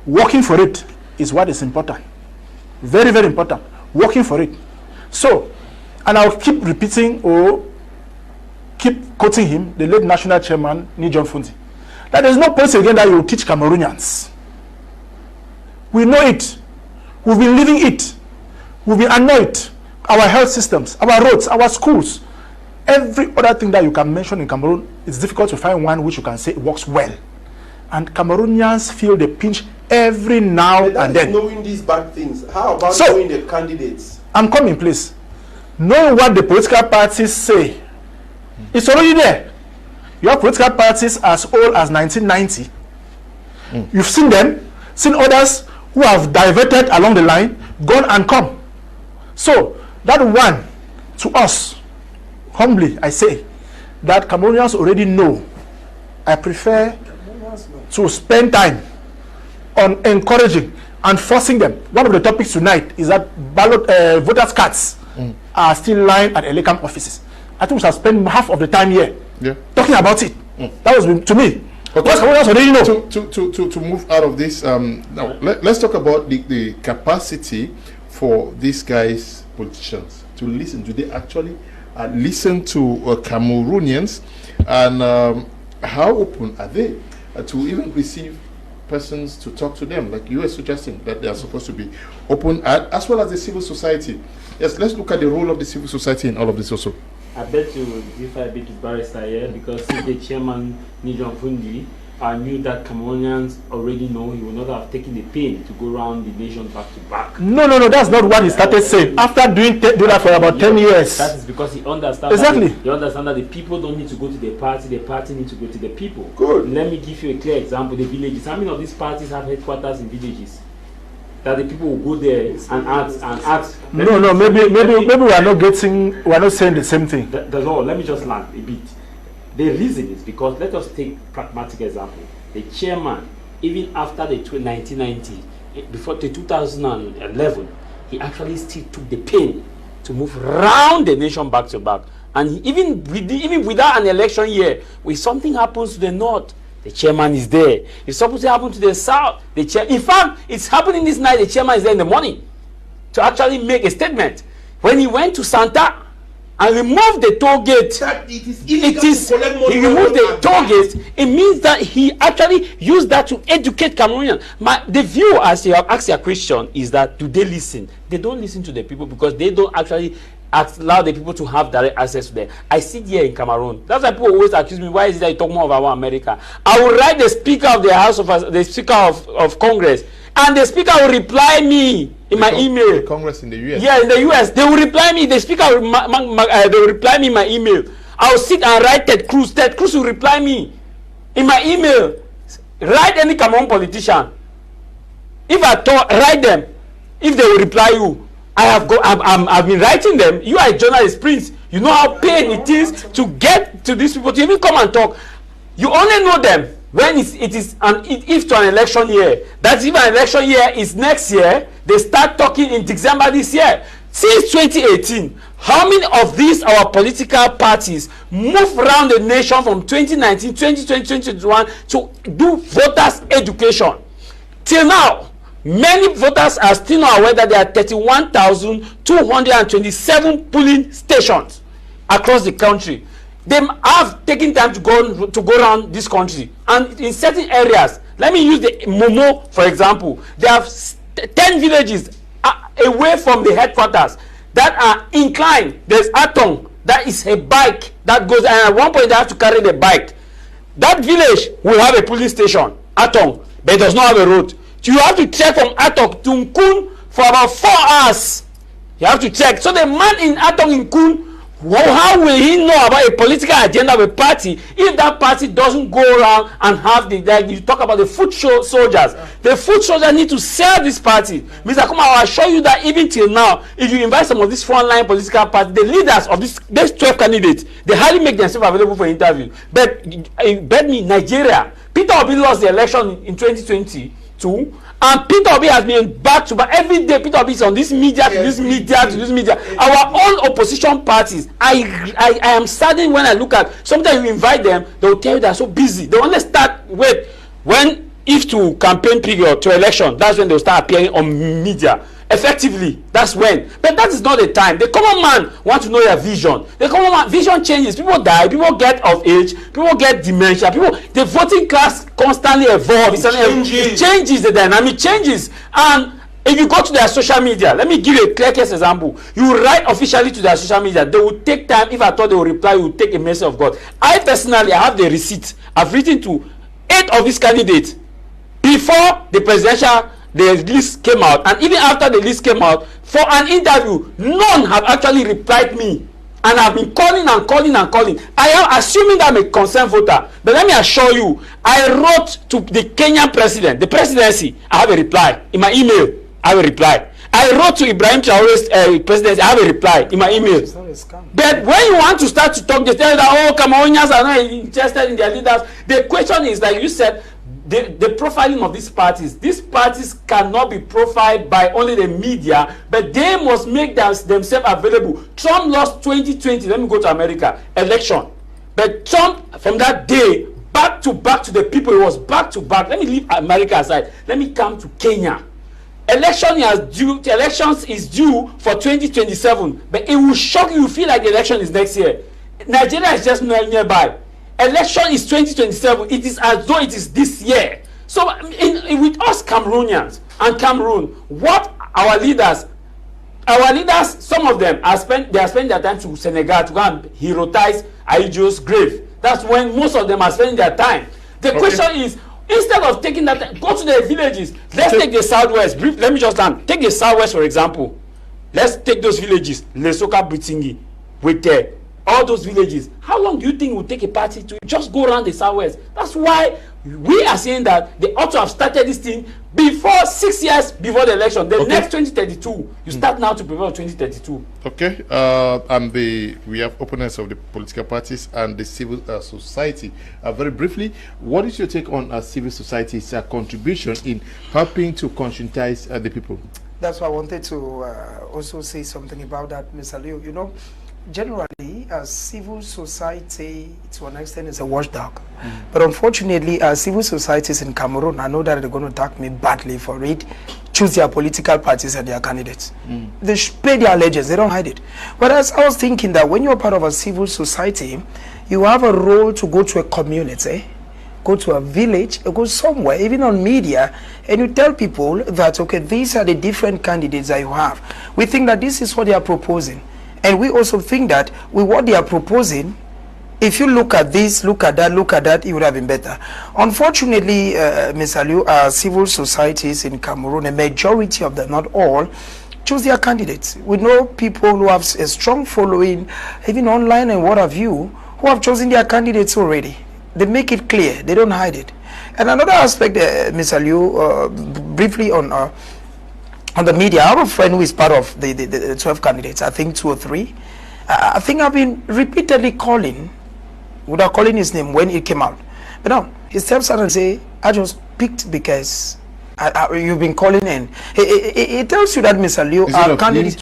working for it is what is important. Very, very important. Working for it. So, and I'll keep repeating or keep quoting him, the late national chairman, Nijon Fundi, that there's no place again that you will teach Cameroonians. We know it. We've been living it. We've been annoyed. Our health systems, our roads, our schools, every other thing that you can mention in Cameroon, it's difficult to find one which you can say works well. And Cameroonians feel the pinch every now and then. Knowing these bad things, how about knowing the candidates? I'm coming, please. Knowing what the political parties say, it's already there. You have political parties as old as 1990. You've seen them, seen others who have diverted along the line, gone and come. So, that one, to us, humbly, I say, that Cameroonians already know. I prefer to spend time on encouraging and forcing them. One of the topics tonight is that ballot voters' cards are still lying at Elecam offices. I think we shall spend half of the time here talking about it. That was to me. But Cameroonians already know. To move out of this, now let's talk about the capacity for these guys, politicians, to listen. Do they actually listen to Cameroonians, and how open are they to even receive persons to talk to them, like you are suggesting that they are supposed to be open, as well as the civil society? Yes, let's look at the role of the civil society in all of this also. I bet you differ a bit to barrister here, because if the chairman Nijon Fundi knew that Cameroonians already know, he would not have taken the pain to go around the nation back to back. No, that's not what he started saying. After doing that for about 10 years. That is because he understands. Exactly. He understands that the people don't need to go to the party needs to go to the people. Good. Let me give you a clear example. The villages. How many of these parties have headquarters in villages? That the people will go there and ask. No, maybe we are not saying the same thing. That's all. Let me just land a bit. The reason is because, let us take pragmatic example. The chairman, even after the 1990, before the 2011, he actually still took the pain to move round the nation back to back. And even without an election year, when something happens to the north, the chairman is there. If something happens to the south, in fact, it's happening this night. The chairman is there in the morning to actually make a statement. When he went to Santa and removed the toll gate, he removed the toll gate. It means that he actually used that to educate Cameroonians. The view, as you have asked your question, is that do they listen? They don't listen to the people because they don't actually allow the people to have direct access to them. I sit here in Cameroon. That's why people always accuse me, why is it that you talk more about America? I will write the Speaker of the Speaker of Congress, and the Speaker will reply me in my email. The Congress in the US. Yeah, in the US. They will reply me. The Speaker will they will reply me in my email. I will sit and write Ted Cruz. Ted Cruz will reply me in my email. Write any Cameroon politician. If I write them, if they will reply you, I've been writing them. You are a journalist, Prince. You know how pain it is to get to these people to even come and talk. You only know them when if to an election year. That's if an election year is next year. They start talking in December this year. Since 2018, how many of these our political parties move around the nation from 2019, 2020, 2021 to do voters education? Till now, Many voters are still not aware that there are 31,227 polling stations across the country. They have taken time to go around this country, and in certain areas, let me use the Momo for example. They have 10 villages away from the headquarters that are inclined. There's Atong, that is a bike that goes, and at one point they have to carry the bike. That village will have a police station, Atong, but it does not have a road. So you have to trek from Atong to Nkun for about 4 hours. You have to check. So the man in Atong in Nkun, how will he know about a political agenda of a party if that party doesn't go around and have the, like you talk about the foot soldiers. The foot soldiers need to sell this party. Mr. Kuma, I will assure you that even till now, if you invite some of these frontline political parties, the leaders of these 12 candidates, they hardly make themselves available for interview. But bet me, Nigeria, Peter Obi lost the election in 2022. And Peter Obi has been back to back every day. Peter Obi is on this media to this media to this media. Our own opposition parties, I am saddened when I look at, sometimes you invite them, they will tell you they are so busy. They only start if to campaign period to election, that's when they will start appearing on media. Effectively, that's when. But that is not the time. The common man wants to know your vision. The common man vision changes. People die. People get of age. People get dementia. The voting class constantly evolves. It changes. The dynamic changes. And if you go to their social media, let me give you a clear case example. You write officially to their social media. They will take time. If I thought they will reply, you will take a message of God. I personally, I have the receipt. I've written to 8 of these candidates before the presidential. The list came out, and even after the list came out for an interview, none have actually replied me, and I've been calling and calling and calling. I am assuming that I'm a concerned voter, but let me assure you, I wrote to the Kenyan president, the presidency. I have a reply in my email. I have a reply. I wrote to Ibrahim Traore's presidency. I have a reply in my email. But when you want to start to talk, they tell you that Cameroonians are not interested in their leaders. The question is, like you said, the profiling of these parties cannot be profiled by only the media, but they must make themselves available. Trump lost 2020, let me go to America, election. But Trump, from that day, back to the people, it was back to back. Let me leave America aside. Let me come to Kenya. Elections is due for 2027, but it will shock you. You feel like the election is next year. Nigeria is just nearby. Election is 2027. It is as though it is this year. So with us Cameroonians and Cameroon, what our leaders, some of them are spending their time to Senegal to go and heroize Aidjo's grave. That's when most of them are spending their time. The question is, instead of taking that time, go to the villages. Let's take the southwest. Let me just take the southwest for example. Let's take those villages, Lesoka, Britingi, Wete, all those villages. How long do you think it will take a party to just go around the southwest? That's why we are saying that they ought to have started this thing before 6 years before the election. The next 2032, you start now to prepare for 2032. Okay, and we have opponents of the political parties and the civil society. Very briefly, what is your take on civil society's contribution in helping to conscientize the people? That's why I wanted to also say something about that, Mr. Leo. You know, generally, civil society, to an extent, is a watchdog. But unfortunately, civil societies in Cameroon, I know that they're going to attack me badly for it, choose their political parties and their candidates. They should pay their allegiance. They don't hide it. But as I was thinking that when you're part of a civil society, you have a role to go to a community, go to a village, or go somewhere, even on media, and you tell people that, okay, these are the different candidates that you have. We think that this is what they are proposing. And we also think that with what they are proposing, if you look at this, look at that, it would have been better. Unfortunately, Mr. Liu, civil societies in Cameroon, a majority of them, not all, choose their candidates. We know people who have a strong following, even online and what have you, who have chosen their candidates already. They make it clear. They don't hide it. And another aspect, Mr. Liu, briefly on the media, I have a friend who is part of the 12 candidates, I think 2 or 3. I think I've been repeatedly calling, without calling his name when it came out. But now, he steps out and say, I just picked because you've been calling in. It tells you that Mr. Leo, our candidate.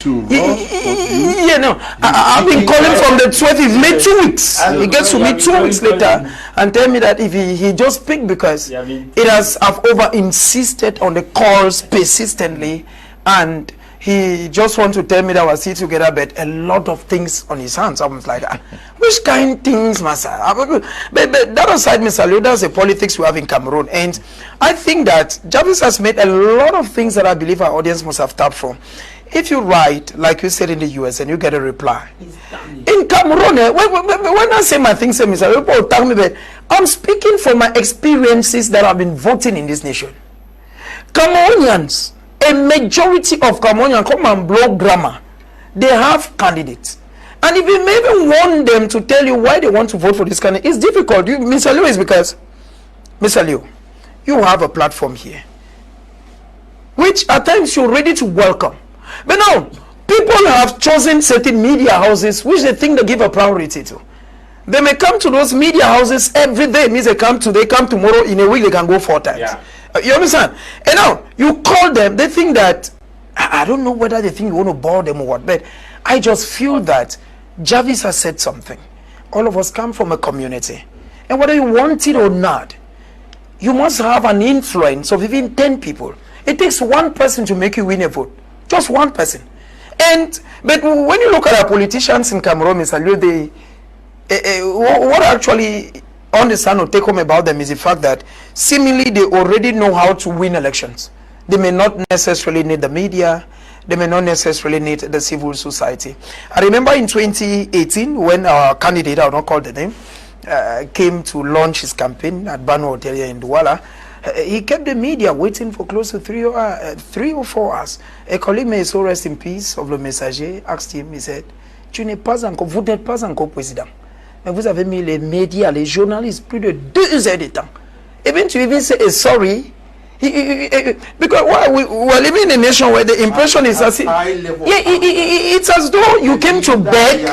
I've been calling from the 12th. He made 2 weeks. He gets to me 2 weeks later and tell me that if he just picked because I've over insisted on the calls persistently, and he just want to tell me that we're still together, but a lot of things on his hands. I was like, which kind of things, Masa? But that aside, Mr. Leo, that's the politics we have in Cameroon. And I think that Jarvis has made a lot of things that I believe our audience must have tapped from. If you write, like you said in the US, and you get a reply. In Cameroon, when I say my things, Mr. Leo, people tell me that I'm speaking from my experiences that I've been voting in this nation. Cameroonians, a majority of Cameroonians come and blow grammar. They have candidates. And if you may even want them to tell you why they want to vote for this candidate, it's difficult. Mr. Leo, is because, Mr. Leo, you have a platform here, which at times you're ready to welcome. But now, people have chosen certain media houses which they think they give a priority to. They may come to those media houses every day. It means they come today, come tomorrow, in a week they can go 4 times. Yeah. You understand? And now, you call them, they think that, I don't know whether they think you want to bore them or what, but I just feel that Jarvis has said something. All of us come from a community. And whether you want it or not, you must have an influence of even 10 people. It takes one person to make you win a vote. Just one person. But when you look at our politicians in Cameroon, Mr. Leo, what actually understand or take home about them is the fact that seemingly they already know how to win elections. They may not necessarily need the media. They may not necessarily need the civil society. I remember in 2018 when our candidate, I will not call the name, came to launch his campaign at Banu Hotel in Douala. He kept the media waiting for close to 3 or 4 hours. A colleague, may so rest in peace, of Le Messager, asked him, he said, vous n'êtes pas encore président. Mais vous avez mis les médias, les journalistes, plus de 2 heures de temps. Even to even say sorry, because we're living in a nation where the impression is as if, it's as though you came to beg.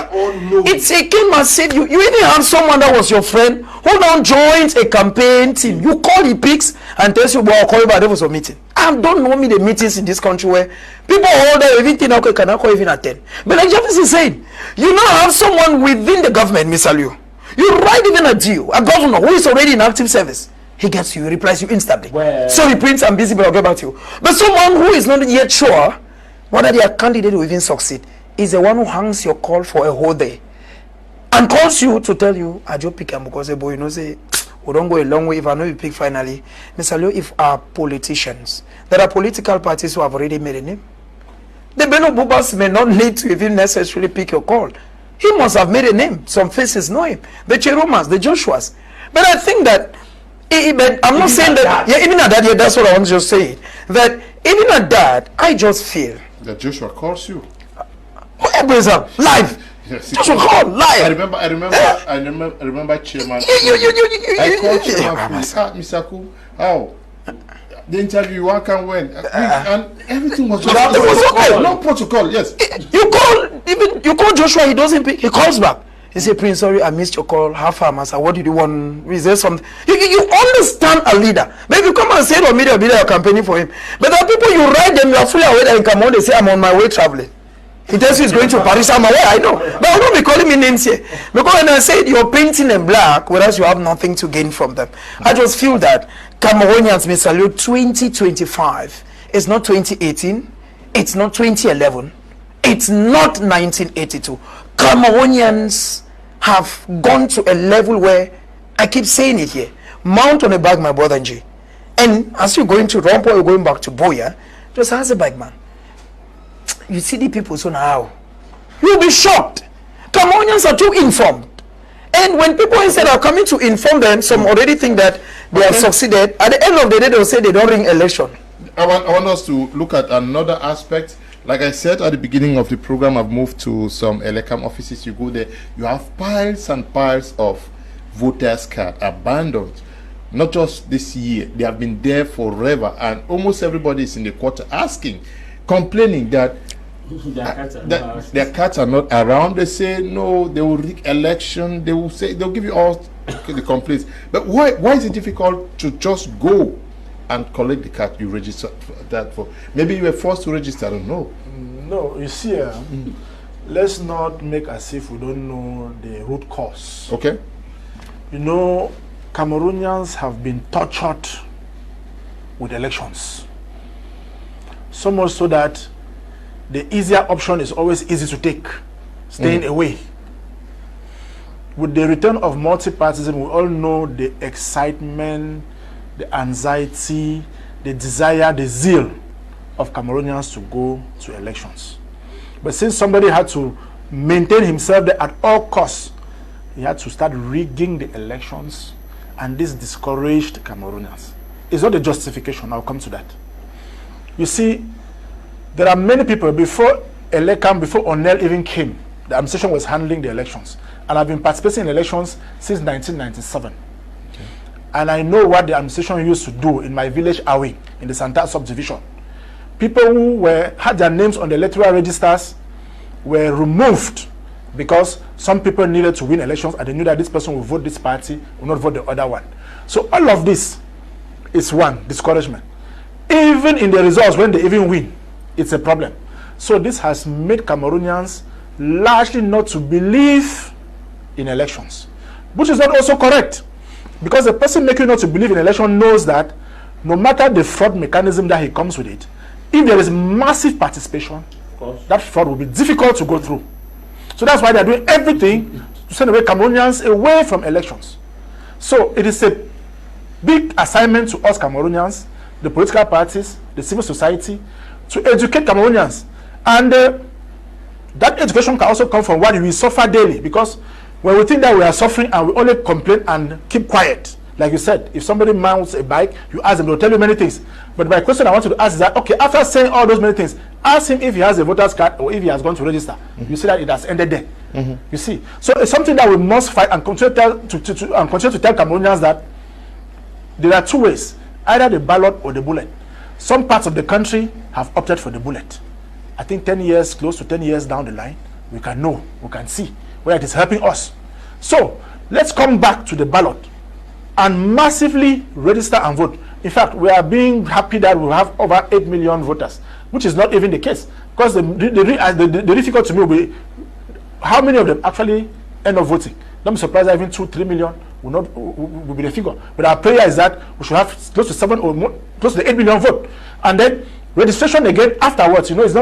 It came as if you even have someone that was your friend who now joins a campaign team. You call the pics and tells you, well, I'll call you back, there was a meeting. I don't know the meetings in this country where people hold there, everything okay, cannot call even attend. But like Jarvis is saying, you now have someone within the government, Mr. Leo. You write even a deal, a governor who is already in active service. He gets you, he replies you instantly. Well, so he prints, I'm busy, but I'll get back to you. But someone who is not yet sure whether their candidate will even succeed is the one who hangs your call for a whole day and calls you to tell you, I just pick him because, boy, you know, say, we don't go a long way if I know you pick finally. Mr. Leo, if our politicians, there are political parties who have already made a name. The Beno Bubas may not need to even necessarily pick your call. He must have made a name. Some faces know him. The Cheromas, the Joshuas. But I think that, but I'm not saying that, even at that, that's what I want to just say. That even at that, I just feel that Joshua calls you. Live. Yes, Joshua call live. I remember Chairman. I called Chairman, Mr. Kum, how? The interview, one can win. And everything was just it was okay. No protocol, yes. You call Joshua, he doesn't pick, he calls back. He said, Prince, sorry, I missed your call. How far, Master? What did you want? Is there something? You understand a leader. Maybe you come and say to media, you're campaigning for him. But there are people, you write them, you are fully aware that you come on, they say, I'm on my way traveling. He tells you he's going to Paris, I'm aware, I know. But I will not be calling me names here. Because when I said you're painting them black, whereas you have nothing to gain from them. I just feel that Cameroonians, Mr. Leo, 2025 is not 2018, it's not 2011, it's not 1982. Cameroonians have gone to a level where, I keep saying it here, mount on a bag, my brother Nji. And as you're going to Rompo, you're going back to Boya, just ask the bag man. You see the people so now, you'll be shocked. Cameroonians are too informed. And when people instead are coming to inform them, some already think that they have succeeded. At the end of the day, they'll say they don't ring election. I want us to look at another aspect. Like I said at the beginning of the program, I've moved to some Elecam offices. You go there, you have piles and piles of voters' cards abandoned. Not just this year, they have been there forever, and almost everybody is in the quarter asking, complaining that their cards are not around. They say no, they will rig election. They will say, they'll give you all the complaints. But why is it difficult to just go and collect the card you registered that for. Maybe you were forced to register, I don't know. No, you see, let's not make as if we don't know the root cause. Okay. You know, Cameroonians have been tortured with elections. So much so that the easier option is always easy to take, staying away. With the return of multipartyism, we all know the excitement, the anxiety, the desire, the zeal of Cameroonians to go to elections. But since somebody had to maintain himself there at all costs, he had to start rigging the elections, and this discouraged Cameroonians. It's not a justification, I'll come to that. You see, there are many people before Elekam, before Onel even came, the administration was handling the elections. And I've been participating in elections since 1997. Okay. And I know what the administration used to do in my village, Awi, in the Santa subdivision. People who had their names on the electoral registers were removed because some people needed to win elections and they knew that this person will vote this party, will not vote the other one. So all of this is one, discouragement. Even in the results, when they even win, it's a problem. So this has made Cameroonians largely not to believe in elections, which is not also correct, because the person making you not to believe in election knows that no matter the fraud mechanism that he comes with it, if there is massive participation, that fraud will be difficult to go through. So that's why they're doing everything to send away Cameroonians away from elections. So it is a big assignment to us Cameroonians, the political parties, the civil society, to educate Cameroonians. And that education can also come from what we suffer daily, because when we think that we are suffering and we only complain and keep quiet, like you said, if somebody mounts a bike, you ask them, they'll tell you many things. But my question I want to ask is that, okay, after saying all those many things, ask him if he has a voter's card or if he has gone to register. You see that it has ended there. You see, so it's something that we must fight and continue to tell Cameroonians that there are two ways, either the ballot or the bullet. Some parts of the country have opted for the bullet. I think 10 years, close to 10 years down the line, we can know, we can see where it is helping us. So let's come back to the ballot and massively register and vote. In fact, we are being happy that we have over 8 million voters, which is not even the case. Because the difficult to me will be how many of them actually end up voting. Don't be surprised that even 2-3 million will be the figure. But our prayer is that we should have close to 7 or more, close to the 8 million vote. And then registration again afterwards, it does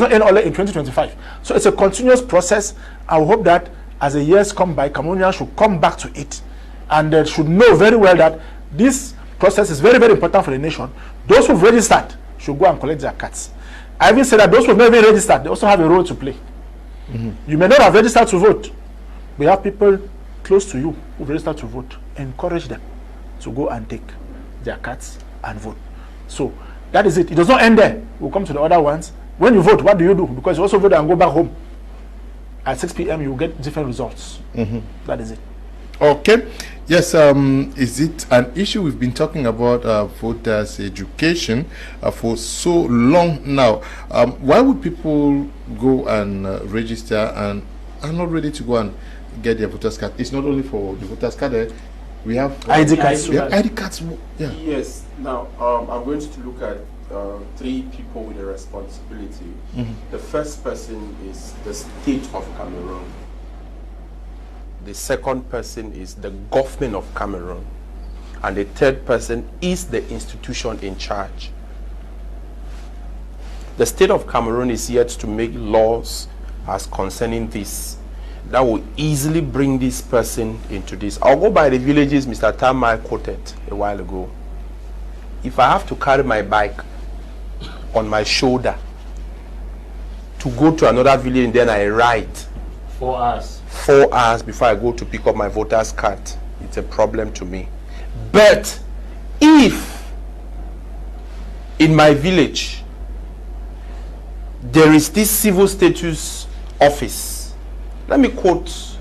not end only in 2025. So it's a continuous process. I hope that as the years come by, Cameroonians should come back to it and should know very well that this process is very, very important for the nation. Those who've registered should go and collect their cards. I even said that those who've never registered, they also have a role to play. You may not have registered to vote. We have people close to you who've registered to vote. Encourage them to go and take their cards and vote. So that is it. It does not end there. We'll come to the other ones. When you vote, what do you do? Because you also vote and go back home. At 6 p.m. you get different results. That is it. Okay. Yes, is it an issue? We've been talking about voters' education for so long now. Why would people go and register and are not ready to go and get their voters' card? It's not only for the voters' card. We have ID cards. ID cards. Yeah. Yes. Now, I'm going to look at 3 people with a responsibility. The first person is the state of Cameroon. The second person is the government of Cameroon. And the third person is the institution in charge. The state of Cameroon is yet to make laws as concerning this that will easily bring this person into this. I'll go by the villages Mr. Tamai quoted a while ago. If I have to carry my bike on my shoulder to go to another village and then I ride 4 hours. 4 hours before I go to pick up my voter's card, it's a problem to me. But if in my village there is this civil status office, let me quote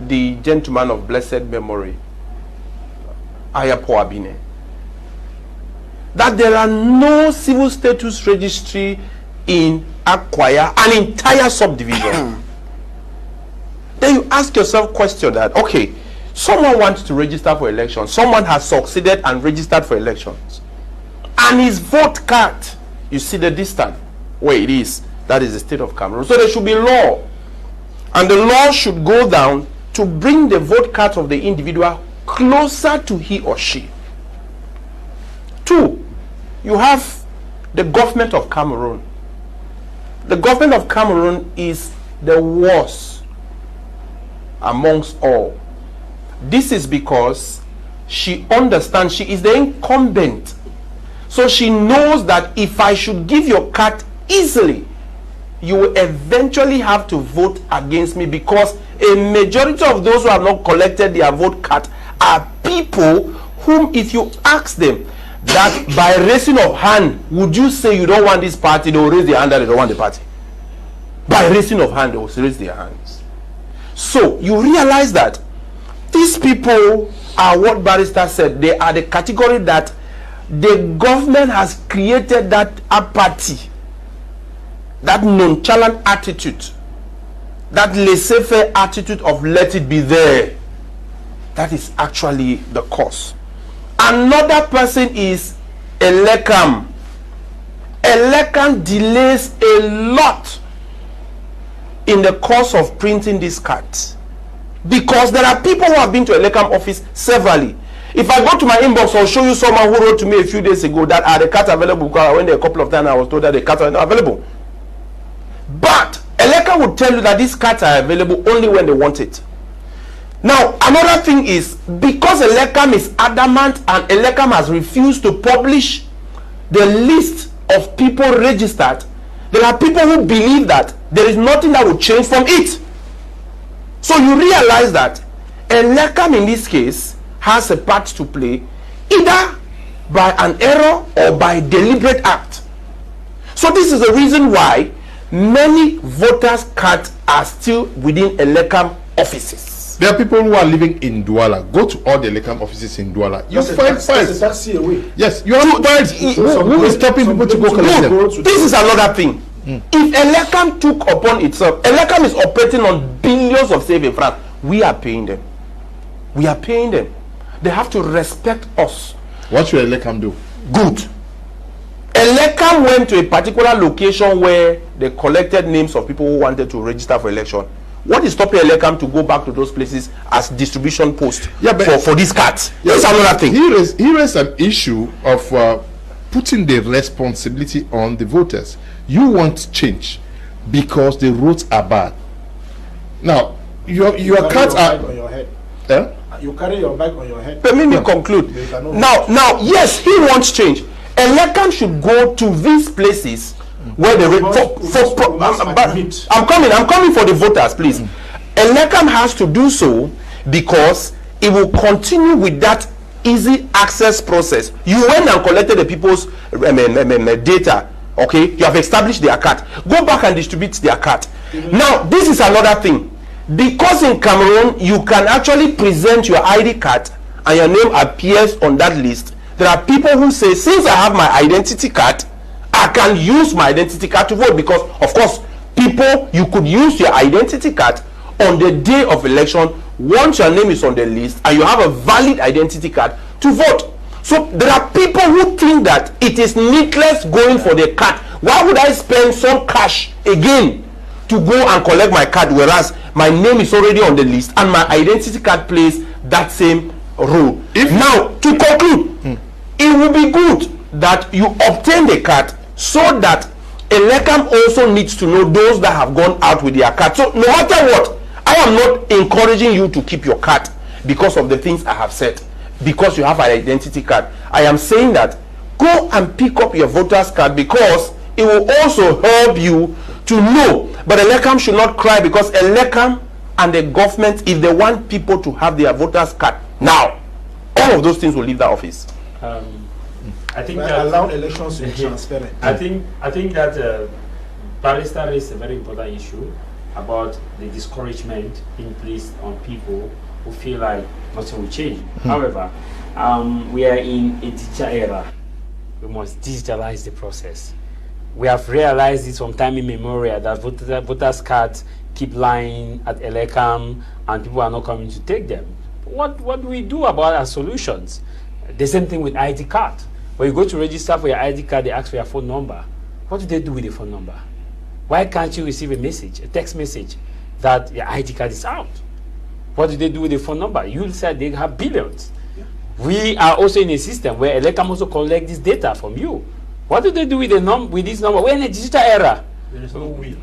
the gentleman of blessed memory, Ayapo Abine, that there are no civil status registry in Akwaya, an entire subdivision. Then you ask yourself question that, okay, someone wants to register for elections. Someone has succeeded and registered for elections. and his vote card, you see the distance where it is. That is the state of Cameroon. So there should be law, and the law should go down to bring the vote card of the individual closer to he or she. 2, you have the government of Cameroon. The government of Cameroon is the worst amongst all. This is because she understands, she is the incumbent. So she knows that if I should give your card easily, you will eventually have to vote against me, because a majority of those who have not collected their vote card are people whom, if you ask them that by raising of hand, would you say you don't want this party, they will raise their hand that they don't want the party. By raising of hand, they will raise their hands. So you realize that these people are what Barrister said. They are the category that the government has created that apathy, that nonchalant attitude, that laissez-faire attitude of let it be there. That is actually the cause. Another person is Elekam. Elekam delays a lot in the course of printing these cards, because there are people who have been to Elekam office severally. If I go to my inbox, I'll show you someone who wrote to me a few days ago that are the cards available, because I went there a couple of times, I was told that the cards are not available. But Elekam would tell you that these cards are available only when they want it. Now, another thing is, because Elekam is adamant and Elekam has refused to publish the list of people registered, there are people who believe that there is nothing that will change from it. So you realize that Elekam in this case has a part to play, either by an error or by deliberate act. So this is the reason why many voters' cards are still within Elekam offices. There are people who are living in Douala. Go to all the Elekam offices in Douala. You find files. Taxi away. Yes, you have files. Who is stopping people to go collect them? This is another thing. If Elekam took upon itself, Elekam is operating on billions of savings francs. We are paying them. We are paying them. They have to respect us. What should Elekam do? Good. Elekam went to a particular location where they collected names of people who wanted to register for election. What is stopping Elekam to go back to those places as distribution post for these cards? Yes, that's another thing. Here is an issue of putting the responsibility on the voters. You want change because the roads are bad. Now, your cards are on your head. Eh? You carry your bag on your head. Let me conclude. Now, yes, he wants change. Elekam should go to these places where the I'm coming for the voters, please. Elekam has to do so because it will continue with that easy access process. You went and collected the people's data. Okay, you have established their card. Go back and distribute their card. Now, this is another thing. Because in Cameroon, you can actually present your ID card and your name appears on that list. There are people who say, since I have my identity card, I can use my identity card to vote. Because, of course, people, you could use your identity card on the day of election once your name is on the list and you have a valid identity card to vote. So there are people who think that it is needless going for the card. Why would I spend some cash again to go and collect my card, whereas my name is already on the list and my identity card plays that same role? Now, to conclude, it will be good that you obtain the card so that Elekam also needs to know those that have gone out with their card. So no matter what, I am not encouraging you to keep your card because of the things I have said, because you have an identity card. I am saying that go and pick up your voter's card, because it will also help you to know. But Elekam should not cry, because Elekam and the government, if they want people to have their voter's card now, all of those things will leave the office. I think that allow elections to be transparent. I think that Barrister raised a very important issue about the discouragement being placed on people who feel like nothing will change. However, we are in a digital era. We must digitalize the process. We have realized this from time immemorial that voters' cards keep lying at Elekam and people are not coming to take them. What do we do about our solutions? The same thing with ID card. When you go to register for your ID card, they ask for your phone number. What do they do with the phone number? Why can't you receive a message, a text message, that your ID card is out? What do they do with the phone number? You said they have billions. Yeah. We are also in a system where Elecam also collect this data from you. What do they do with with this number? We're in a digital era. There is no will.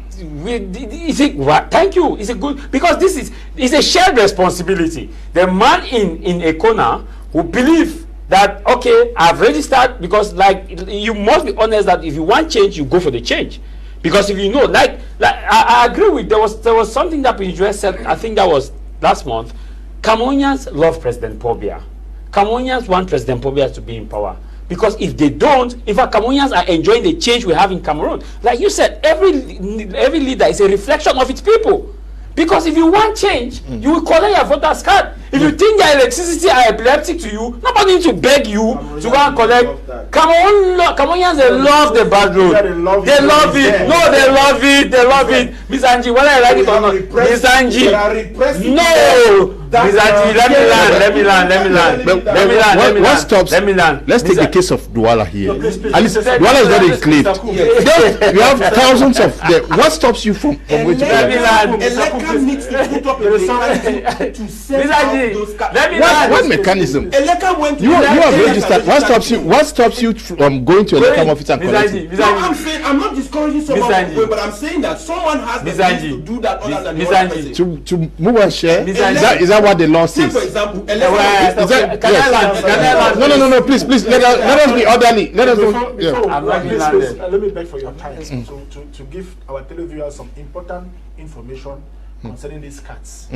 Thank you. It's a good, because this is a shared responsibility. The man in a corner who believe that, okay, I've registered, because like you must be honest that if you want change, you go for the change. Because if you know, like I agree with, there was something that Prince said, I think that was last month. Cameroonians love President Paul Biya. Cameroonians want President Paul Biya to be in power. Because if they don't, in fact, Cameroonians are enjoying the change we have in Cameroon. Like you said, every leader is a reflection of its people. Because if you want change, you will collect your voter's card. If you think their electricity are epileptic to you, nobody needs to beg you to go and collect. Cameroonians, they love the bad road. They love it. No, they love it. They love it. Miss Angie, whether I like it or not, Miss Angie, no. Miss Angie, let me land. What stops? Let me land. Let's take the case of Douala here. Please. At least Douala is very clean. You have thousands of them. What stops you from going to Elecam needs to put up a mechanism to send out those cards. What mechanism? Elecam went to You have registered. What stops you from going to Elecam office and collecting? No, I'm saying, I'm not discouraging someone from going, but I'm saying that someone has the means to do that other than the other person. To move and share? Is that what the law says? For example, Can I land? No, please, let us be orderly. Let me beg for your time to give our televiewers some important information concerning these cards.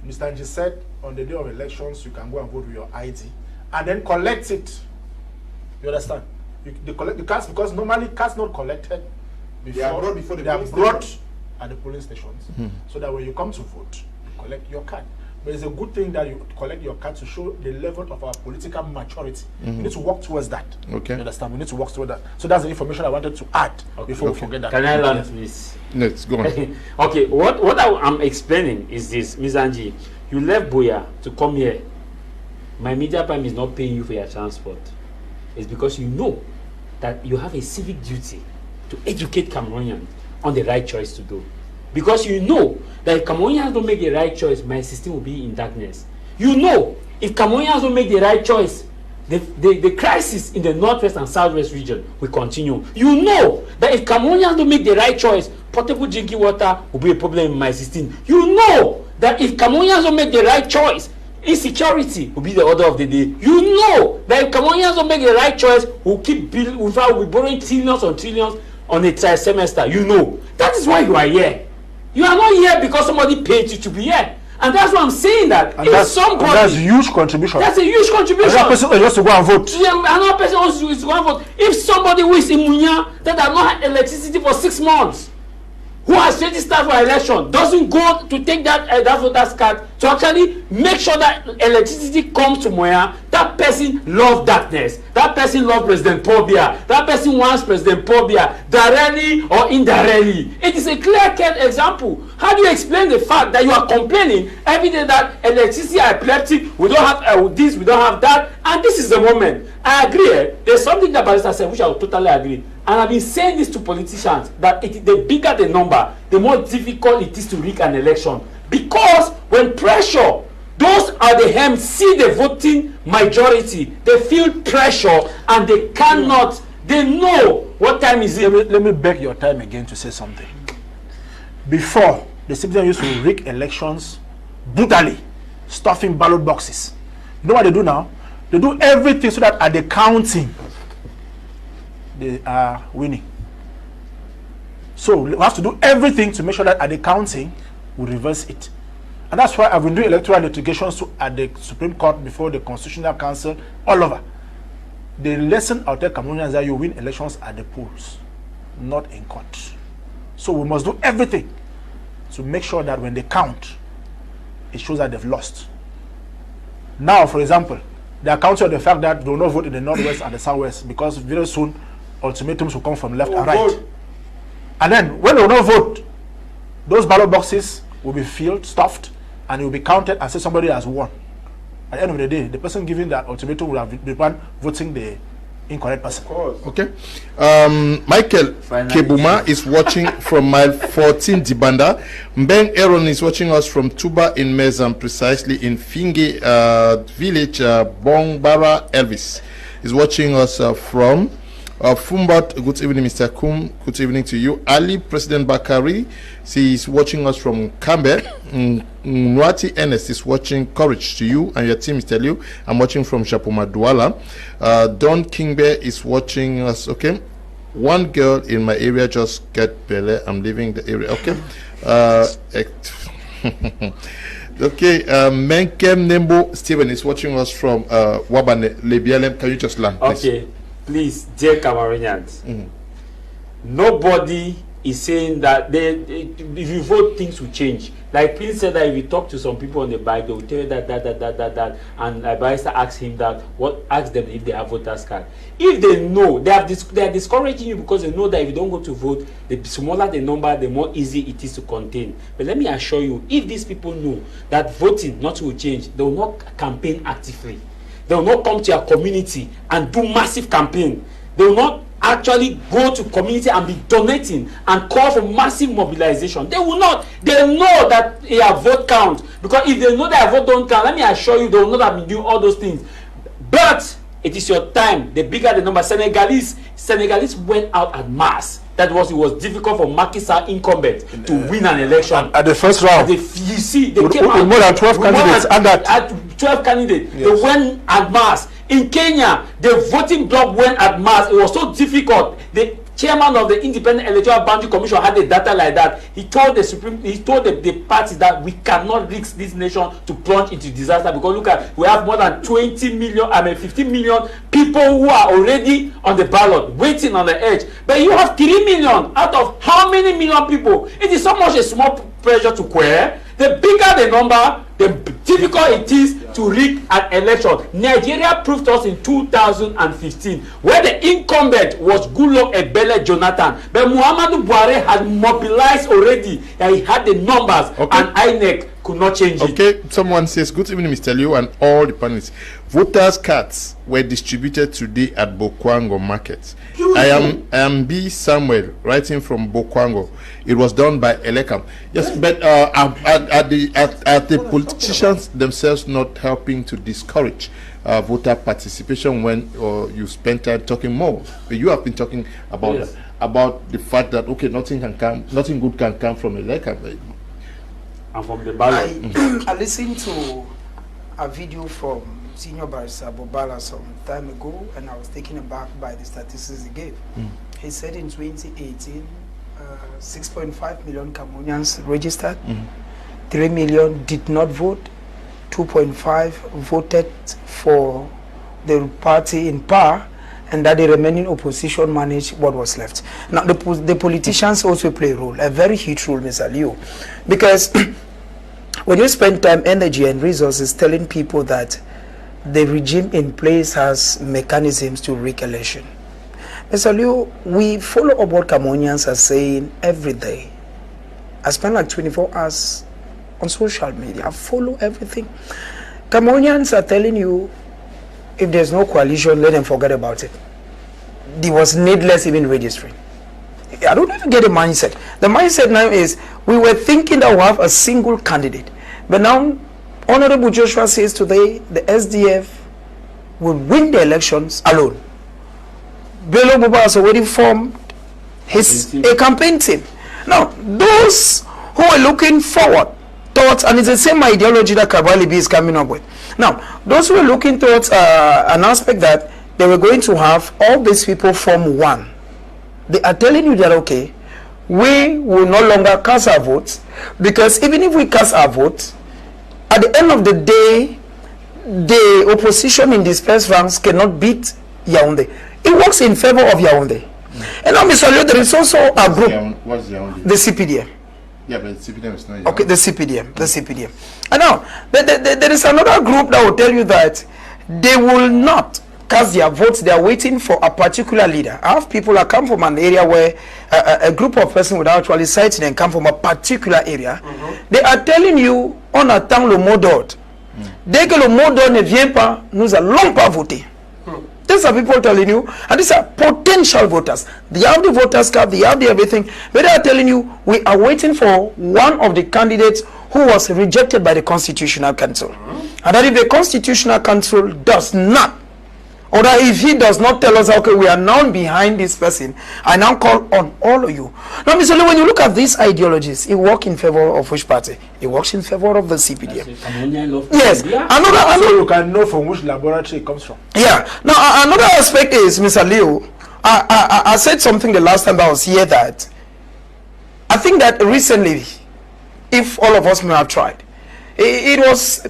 Mr. Angie said on the day of elections you can go and vote with your ID and then collect it. You understand? They collect the cards, because normally cards not collected before, they are brought at the polling stations, so that when you come to vote, you collect your card. But it's a good thing that you collect your card to show the level of our political maturity. We need to work towards that. Okay. You understand? We need to work towards that. So that's the information I wanted to add before we forget that. Can I learn, please? Let's go on. Okay, what I'm explaining is this, Ms. Angie. You left Buea to come here. My media prime is not paying you for your transport. It's because you know that you have a civic duty to educate Cameroonians on the right choice to do. Because you know that if Cameroonians don't make the right choice, my system will be in darkness. You know, if Cameroonians don't make the right choice, the crisis in the northwest and southwest region will continue. You know that if Cameroonians don't make the right choice, portable drinking water will be a problem in my system. You know that if Cameroonians don't make the right choice, insecurity will be the order of the day. You know that if Cameroonians don't make the right choice, we'll keep borrowing trillions on trillions on a semester. You know. That is why you are here. You are not here because somebody paid you to be here. And that's what I'm saying, that and if somebody... that's a huge contribution. That's a huge contribution. Another person wants to go and vote. Yeah, another person wants to go and vote. If somebody who is in Munya that has not had electricity for 6 months, who has registered for election, doesn't go to take that voter's card to actually make sure that electricity comes to Moya, that person loves darkness. That person loves President Paul Biya. That person wants President Paul Biya, directly or indirectly. It is a clear-cut example. How do you explain the fact that you are complaining every day that electricity are epileptic, we don't have this, we don't have that, and this is the moment? I agree. There's something that Barrister said, which I would totally agree. And I've been saying this to politicians, that the bigger the number, the more difficult it is to rig an election. Because when pressure, those are the hem, see the voting majority, they feel pressure and they cannot, they know what time is it. Let me beg your time again to say something. Before, the citizens used to rig elections brutally, stuffing ballot boxes. You know what they do now? They do everything so that at the counting, they are winning. So we have to do everything to make sure that at the counting, we reverse it. And that's why I've been doing electoral litigations at the Supreme Court, before the Constitutional Council, all over. The lesson I'll tell Cameroonians is that you win elections at the polls, not in court. So we must do everything to make sure that when they count, it shows that they've lost. Now, for example, they are counting on the fact that they will not vote in the northwest and the southwest, because very soon ultimatums will come from left and right. And then when they will not vote, those ballot boxes will be filled, stuffed, and it will be counted and say somebody has won. At the end of the day, the person giving that ultimatum will have been the one voting the incorrect person. Okay. Michael Kebuma is watching from mile 14 Dibanda. Mbeng Aaron is watching us from Tuba in Mezam, precisely in Finge village. Bongbara Elvis is watching us from Fumbat. Good evening, Mr. Kum. Good evening to you. Ali President Bakari, he is watching us from Cambe. Nwati Ernest is watching. Courage to you and your team, Mr. Liu. I'm watching from Shapuma Douala. Don Kingbe is watching us. Okay. One girl in my area just get Bele. I'm leaving the area. Okay. Okay. Menkem Nembo Stephen is watching us from Wabane Lebialem. Can you just land, please? Okay. Please, dear Cameroonians, nobody is saying that if you vote, things will change. Like Prince said that if you talk to some people on the bike, they will tell you that, and Barrister asked him that, ask them if they have voters card. If they know, they are discouraging you because they know that if you don't go to vote, the smaller the number, the more easy it is to contain. But let me assure you, if these people know that voting not will change, they will not campaign actively. They will not come to your community and do massive campaign. They will not actually go to community and be donating and call for massive mobilization. They will not. They know that their vote count. Because if they know their vote don't count, let me assure you, they will not have been doing all those things. But it is your time. The bigger the number. Senegalese went out at mass. That was, it was difficult for Macky Sall incumbent to win an election. At the first round. You see, they came out with more than 12 candidates. At 12 candidates. Yes. They went at mass. In Kenya, the voting bloc went at mass. It was so difficult. The chairman of the Independent Electoral Boundary Commission had the data like that. He told the the parties that we cannot risk this nation to plunge into disaster, because look at, we have more than 15 million people who are already on the ballot, waiting on the edge. But you have 3 million out of how many million people? It is so much a small pressure to query. The bigger the number, the difficult it is to rig an election. Nigeria proved us in 2015, where the incumbent was Goodluck Ebele Jonathan, but Muhammadu Buhari had mobilized already, and he had the numbers, and INEC could not change it. Okay, someone says, good evening, Mr. Liu and all the panelists. Voters' cards were distributed today at Bokwango Market. I am B. Samuel, writing from Bokwango. It was done by Elekam. Yes, but are the politicians themselves not helping to discourage voter participation when you spend time talking more? But you have been talking about about the fact that nothing good can come from Elekam. And from the ballot. I listened to a video from Senior Barrister Bobala some time ago, and I was taken aback by the statistics he gave. He said in 2018, 6.5 million Cameroonians registered, 3 million did not vote, 2.5 voted for the party in power, and that the remaining opposition managed what was left. Now, the politicians also play a role, a very huge role, Mr. Liu, because when you spend time, energy, and resources telling people that the regime in place has mechanisms to rig election, Mr. Liu, we follow up what Cameroonians are saying every day. I spend like 24 hours on social media. I follow everything. Cameroonians are telling you, if there's no coalition, let them forget about it. It was needless even registering. I don't even get the mindset. The mindset now is, we were thinking that we have a single candidate. But now, Honorable Joshua says today, the SDF will win the elections alone. Bello Buba has already formed a campaign team. Now, those who are looking forward towards, and it's the same ideology that Kabalibi is coming up with. Now, those who are looking towards an aspect that they were going to have all these people form one, they are telling you that, okay, we will no longer cast our votes, because even if we cast our votes, at the end of the day, the opposition in these first ranks cannot beat Yaoundé. It works in favor of Yaoundé. And now, Mr. Liu, there is also a group. What's Yaoundé? The CPDM. Yeah, but the CPDM is not Yaoundé. Okay, the CPDM. And now, there is another group that will tell you that they will not cast their votes. They are waiting for a particular leader. I have people that come from an area where a group of persons would actually cite and come from a particular area. They are telling you, on attend le mot d'ordre. Dès que le mot d'ordre ne vient pas, nous allons pas voter. These are people telling you, and these are potential voters. They have the voters card, they have the everything, but they are telling you, we are waiting for one of the candidates who was rejected by the Constitutional Council. And that if the Constitutional Council does not, or that if he does not tell us, okay, we are now behind this person, I now call on all of you. Now, Mr. Lee, when you look at these ideologies, it works in favor of which party? It works in favor of the CPDM. Yes. So you can know from which laboratory it comes from. Yeah. Now, another aspect is, Mr. Leo, I said something the last time that I was here, that I think that recently, if all of us may have tried, it was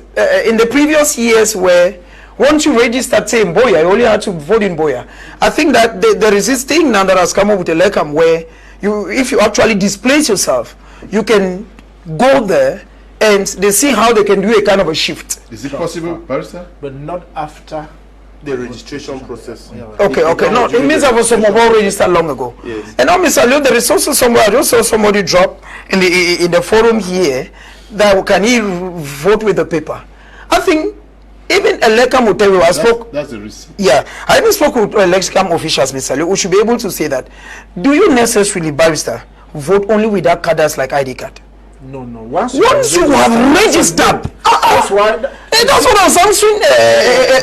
in the previous years where once you register, say in Boya, you only had to vote in Boya. I think that there is this thing now that has come up with Elekam where if you actually displace yourself, you can go there and they see how they can do a kind of a shift. Is it possible, Barrister? But not after the registration process. Okay. No, it means that was some of all registered long ago. Yes. And now, Mr. Leo, there is also somewhere, I just saw somebody drop in the forum here that can he vote with the paper. I think even Elekam will tell you, that's the risk. Yeah, I even spoke with Elekam officials, Mr. Leo, who should be able to say that. Do you necessarily, Barrister, vote only with that card as like ID card? No. Once you have registered, that's why. That's what I was answering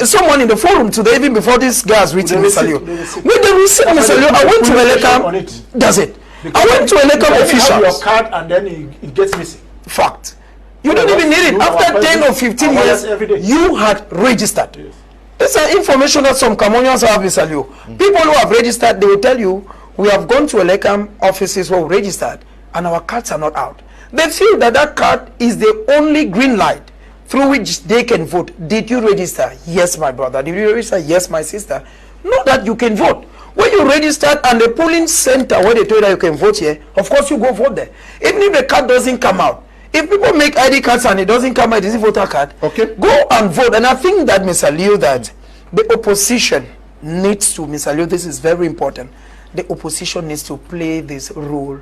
someone in the forum today, even before this guy has written, Mr. Leo. With the receipt, Mr. Leo, I went to Elekam. Does it? I went to Elekam officials. You have your card and then it gets missing. Fact. You don't even need it. After 10 or 15 years, you had registered. Yes. This is information that some Cameroonians have, Mr. Leo. People who have registered, they will tell you, we have gone to Elekam offices where we registered and our cards are not out. They feel that that card is the only green light through which they can vote. Did you register? Yes, my brother. Did you register? Yes, my sister. Not that you can vote. When you registered and the polling center where they told you that you can vote here, of course you go vote there. Even if the card doesn't come out, if people make ID cards and it doesn't come out, it's a voter card, okay, go and vote. And I think that, Mr. Leo, that the opposition needs to, Mr. Leo, this is very important, the opposition needs to play this role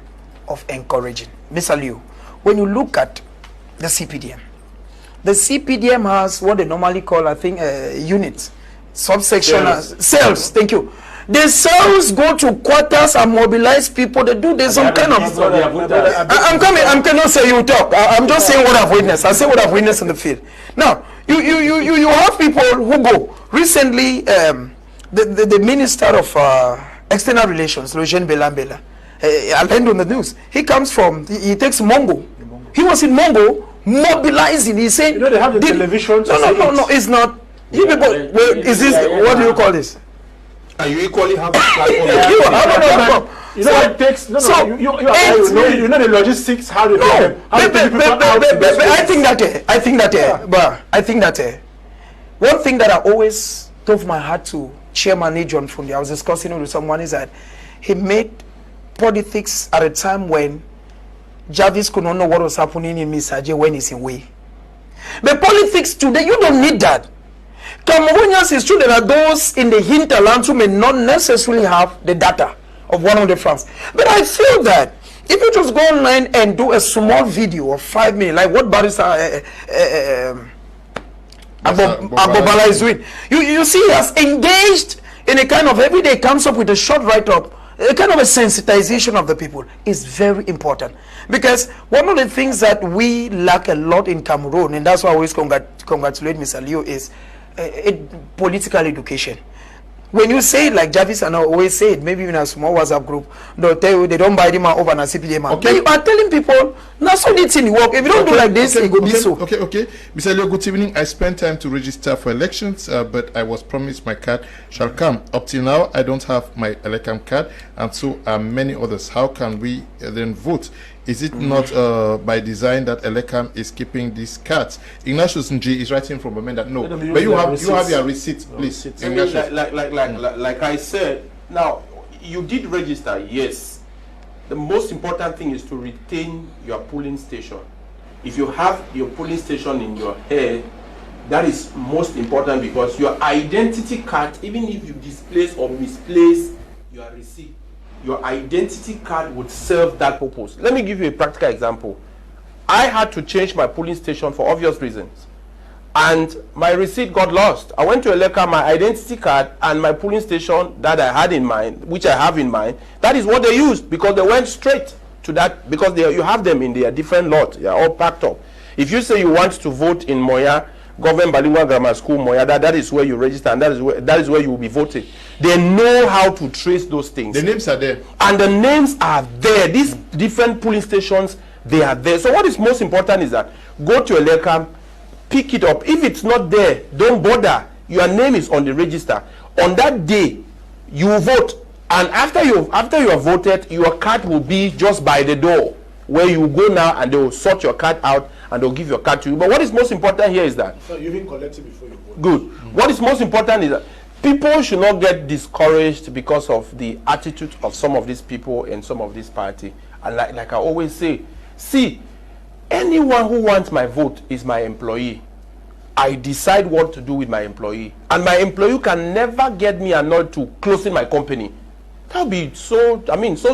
of encouraging. Mr. Leo, when you look at the CPDM has what they normally call, I think, units, subsection, cells. Thank you. The cells go to quarters and mobilize people. They do this some kind of. I'm cannot say you talk. I'm just saying what I've witnessed. I say what I've witnessed in the field. Now, you have people who go. Recently, the Minister of External Relations, Eugene Belambela, I'll end on the news. He comes from. He takes Mongo. He was in Mongo mobilizing. He said, they have the television. No, it's not. You people, is this? What do you call this? And you equally have to You know what it takes? You know the logistics, how they I think that one thing that I always told my heart to Chairman John Fundi, I was discussing with someone, is that he made politics at a time when Jarvis could not know what was happening in Misaje when he's away. But politics today, you don't need that. Cameroonians is true, there are those in the hinterland who may not necessarily have the data of one of the fronts. But I feel that if you just go online and do a small video of 5 minutes, like what Barrister Abobala is doing, you see he has engaged in a kind of everyday, comes up with a short write-up, a kind of a sensitization of the people is very important. Because one of the things that we lack a lot in Cameroon, and that's why I always congratulate Mr. Leo, is political education. When you say it like Jarvis and I always say it, maybe in a small WhatsApp group, they'll tell you they don't buy them over a CPDM. Okay. You are telling people, now so it's in work. If you don't do like this, it will be so. Okay. Mr. Leo, good evening. I spent time to register for elections, but I was promised my card shall come. Up till now, I don't have my Elekam card, and so are many others. How can we then vote? Is it not by design that Elekam is keeping these cards? Ignatius Nji is writing from a man that no, but you have your receipt, please. Like I said, now you did register, yes. The most important thing is to retain your polling station. If you have your polling station in your head, that is most important, because your identity card, even if you displace or misplace your receipt, your identity card would serve that purpose. Let me give you a practical example. I had to change my polling station for obvious reasons. and my receipt got lost. I went to Eleka, my identity card and my polling station that I had in mind, which I have in mind, that is what they used, because they went straight to that, because you have them in their different lot. They are all packed up. If you say you want to vote in Moya, Government Bilingual Grammar School, Moya, that is where you register, and that is where you will be voting. They know how to trace those things. The names are there. And the names are there. These different polling stations, they are there. So what is most important is that go to Eleka, pick it up. If it's not there, don't bother. Your name is on the register. On that day, you vote. And after you have voted, your card will be just by the door, where you go now, and they will sort your card out and they'll give your card to you. But what is most important here is that... So you even collect it before you vote. Good. What is most important is that people should not get discouraged because of the attitude of some of these people and some of this party. And like I always say, see, anyone who wants my vote is my employee. I decide what to do with my employee. And my employee can never get me annoyed to closing my company. That would be so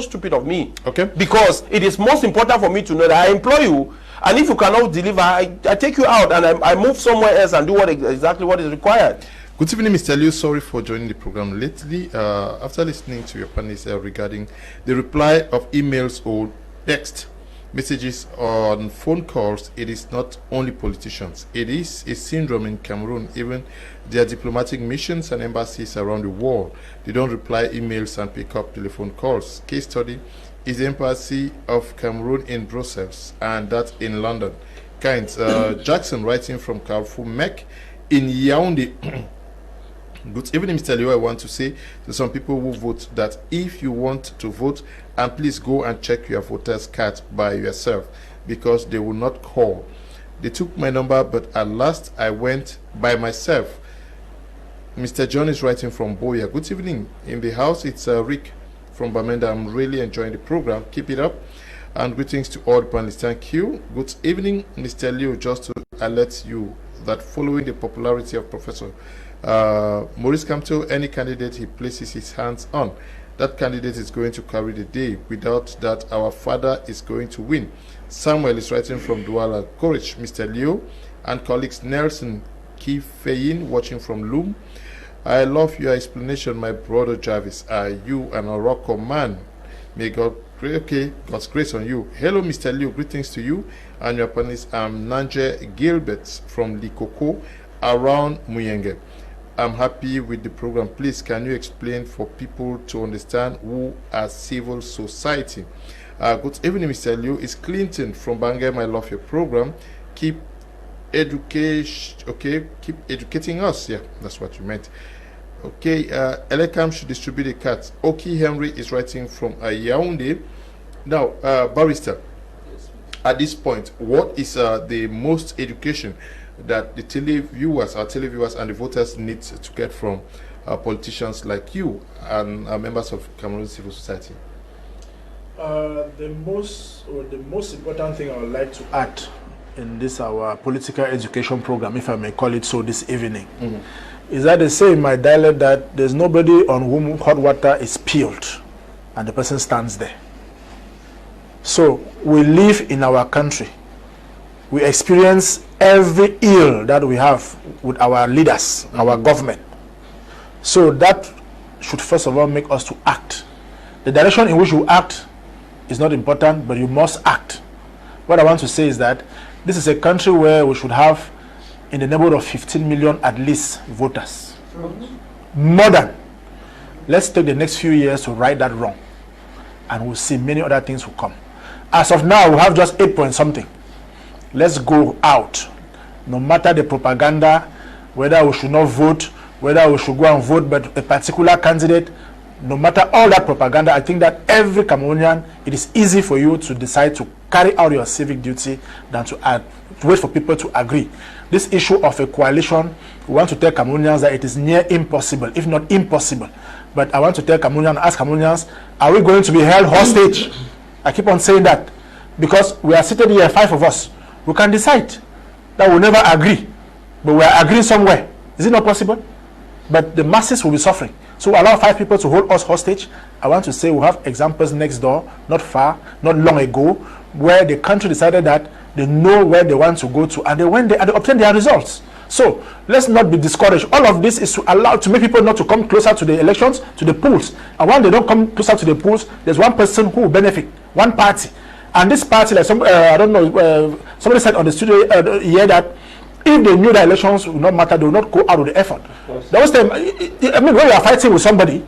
stupid of me. Okay. Because it is most important for me to know that I employ you, and if you cannot deliver, I take you out and I move somewhere else and do exactly what is required. Good evening, Mr. Liu. Sorry for joining the program lately. After listening to your panelists regarding the reply of emails or text messages on phone calls, it is not only politicians. It is a syndrome in Cameroon. Even their diplomatic missions and embassies around the world, they don't reply emails and pick up telephone calls. Case study is the embassy of Cameroon in Brussels, and that in London. Jackson writing from Carrefour Mek in Yaoundé. Good evening, Mr. Liu. I want to say to some people who vote that if you want to vote, and please go and check your voter's card by yourself, because they will not call. They took my number, but at last I went by myself. Mr. John is writing from Boya. Good evening. In the house, it's Rick from Bamenda. I'm really enjoying the program. Keep it up. And greetings to all the panelists. Thank you. Good evening, Mr. Liu. Just to alert you that following the popularity of Professor Maurice Kamto, any candidate he places his hands on, that candidate is going to carry the day. Without that, our father is going to win. Samuel is writing from Douala. Courage, Mr. Liu, and colleagues Nelson Kifeyin watching from Loom. I love your explanation, my brother Jarvis. Are you an Morocco man? May God, God's grace on you. Hello, Mr. Liu. Greetings to you and your panelists. I'm Nanje Gilbert from Likoko around Muyenge. I'm happy with the program. Please, can you explain for people to understand who are civil society? Good evening, Mr. Liu. It's Clinton from Bangem. I love your program. Keep educating us. Yeah, that's what you meant. Okay, Elekam should distribute the cards. Oki Henry is writing from Yaoundé. Now, Barrister, at this point, what is the most education that the televiewers and the voters need to get from politicians like you and members of Cameroon civil society? The most important thing I would like to add in this our political education program, if I may call it so, this evening, is that they say in my dialect that there's nobody on whom hot water is spilled and the person stands there. So we live in our country. We experience every ill that we have with our leaders, our government. So that should first of all make us to act. The direction in which you act is not important, but you must act. What I want to say is that this is a country where we should have in the neighborhood of 15 million at least voters. More than. Let's take the next few years to right that wrong, and we'll see many other things will come. As of now, we have just 8 point something. Let's go out. No matter the propaganda, whether we should not vote, whether we should go and vote but a particular candidate, no matter all that propaganda, I think that every Cameroonian, it is easy for you to decide to carry out your civic duty than to wait for people to agree. This issue of a coalition, we want to tell Cameroonians that it is near impossible, if not impossible. But I want to tell Cameroonians, ask Cameroonians, are we going to be held hostage? I keep on saying that because we are seated here, 5 of us. We can decide that we'll never agree, but we are agreeing somewhere. Is it not possible? But the masses will be suffering. So allow 5 people to hold us hostage. I want to say we have examples next door, not far, not long ago, where the country decided that they know where they want to go to, and they went there and they obtained their results. So let's not be discouraged. All of this is allowed to make people not to come closer to the elections, to the polls. And when they don't come closer to the polls, there's one person who will benefit, one party. And this party, like some, I don't know, somebody said on the studio here that if they knew the elections would not matter, they would not go out of the effort. That was the, I mean, when you are fighting with somebody,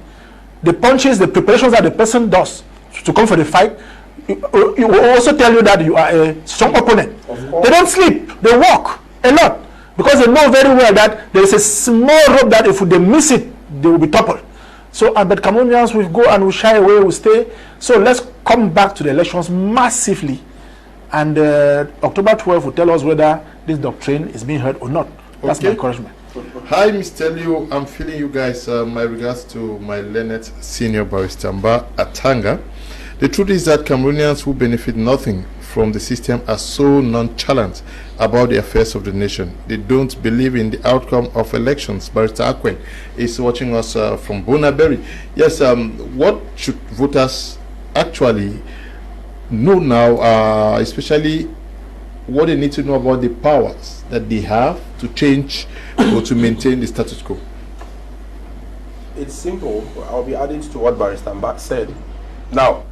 the punches, the preparations that the person does to come for the fight, it will also tell you that you are a strong opponent. They don't sleep, they walk a lot because they know very well that there is a small rope that if they miss it, they will be toppled. So, but Cameroonians will go and will shy away, will stay. So let's come back to the elections massively, and October 12th will tell us whether this doctrine is being heard or not. That's my encouragement. Hi, Mr. Leo. I'm feeling you guys. My regards to my Leonard Senior Barrister Mba Atanga. The truth is that Cameroonians who benefit nothing from the system are so nonchalant about the affairs of the nation. They don't believe in the outcome of elections. Barrister Akwen is watching us from Bonaberry. Yes, what should voters actually know now, especially what they need to know about the powers that they have to change or to maintain the status quo? It's simple. I'll be adding to what Barrister Mba said. Now,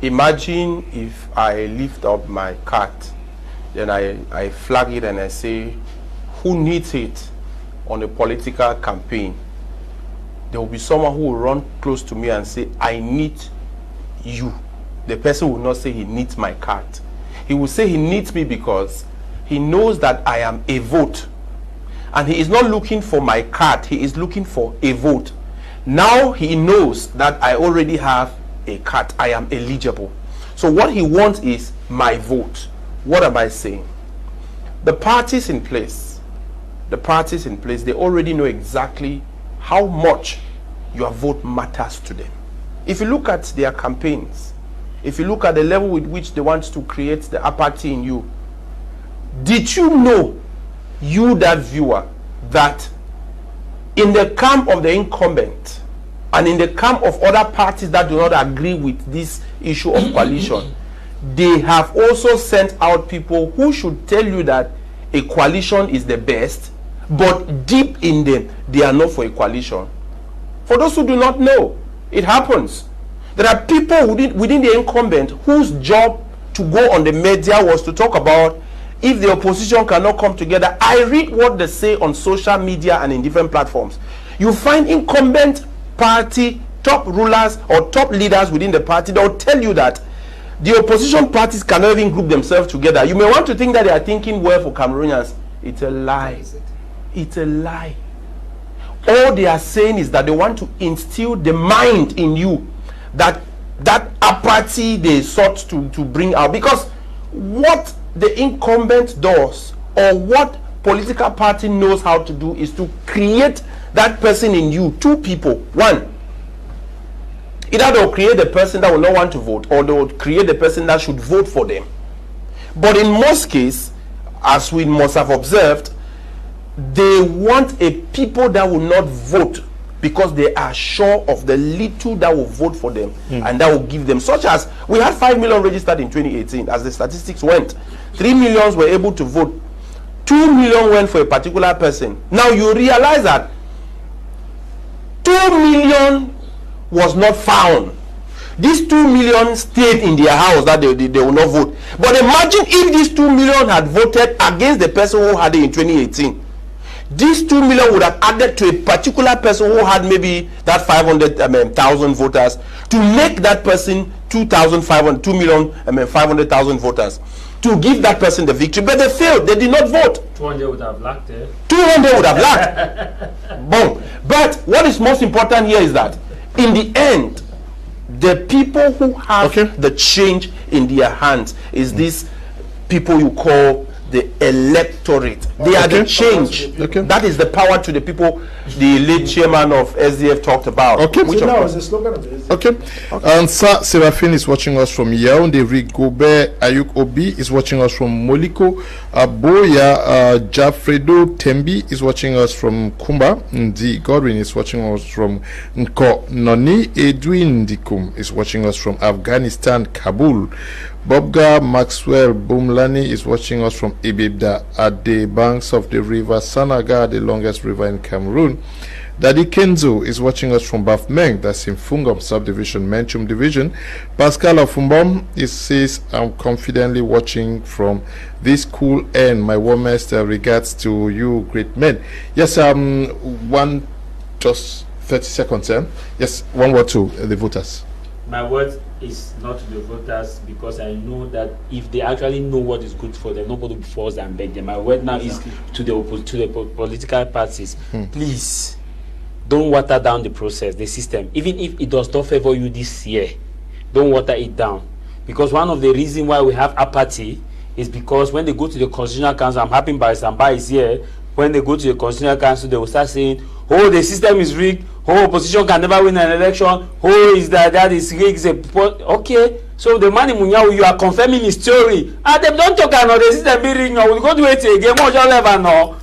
imagine if I lift up my card, then I flag it and I say, who needs it on a political campaign? There will be someone who will run close to me and say, I need you. The person will not say he needs my card. He will say he needs me because he knows that I am a vote. And he is not looking for my card, he is looking for a vote. Now he knows that I already have a card, I am eligible. So what he wants is my vote. What am I saying? The parties in place, they already know exactly how much your vote matters to them. If you look at their campaigns, if you look at the level with which they want to create the apathy in you, did you know, you that viewer, that in the camp of the incumbent and in the camp of other parties that do not agree with this issue of coalition, they have also sent out people who should tell you that a coalition is the best, but deep in them, they are not for a coalition. For those who do not know, it happens. There are people within the incumbent whose job to go on the media was to talk about if the opposition cannot come together. I read what they say on social media and in different platforms. You find incumbent party top rulers or top leaders within the party that will tell you that the opposition parties cannot even group themselves together. You may want to think that they are thinking well for Cameroonians. It's a lie. It's a lie. All they are saying is that they want to instill the mind in you that apathy they sought to bring out. Because what the incumbent does, or what political party knows how to do, is to create that person in you. Two people. One, either they'll create the person that will not want to vote, or they'll create the person that should vote for them. But in most cases, as we must have observed, they want a people that will not vote because they are sure of the little that will vote for them and that will give them, such as we had 5 million registered in 2018 as the statistics went. 3 million were able to vote. 2 million went for a particular person. Now you realize that 2 million was not found. These 2 million stayed in their house that they will not vote. But imagine if these 2 million had voted against the person who had it in 2018. These 2 million would have added to a particular person who had maybe that 500,000 voters to make that person 2,500,000 voters to give that person the victory. But they failed. They did not vote. 200 would have lacked it. 200 would have lacked. Boom. But what is most important here is that in the end, the people who have the change in their hands is these people you call the electorate. They are the change. That is the power to the people the late chairman of SDF talked about. Which now is the slogan of the SDF. And Sir Seraphine is watching us from Yaoundé. Rigobert Ayuk Obi is watching us from Moliko. Aboya Jafredo Tembi is watching us from Kumba. Ndi Godwin is watching us from Nko Noni. Edwin Dikum is watching us from Afghanistan, Kabul. Bobga Maxwell Bumlani is watching us from Ibibda at the banks of the river Sanaga, the longest river in Cameroon. Daddy Kenzo is watching us from Bafmeng, that's in Fungom subdivision, Menchum division. Pascal of Fumbom says, I'm confidently watching from this cool end. My warmest regards to you, great men. Yes, just 30 seconds. Yes, one word to the voters. My word is not to the voters, because I know that if they actually know what is good for them, nobody will force and beg them. My word now is to the political parties. Please, don't water down the process, the system. Even if it does not favor you this year, don't water it down. Because one of the reasons why we have apathy is because when they go to the Constitutional Council, I'm happy by Samba is here, when they go to the Constitutional Council, they will start saying, oh, the system is rigged, oh, opposition can never win an election, oh, is that is rigged. Okay, so the man in Munyawu, you are confirming his story. And they don't talk about the system being rigged, we'll go to it again, more level now.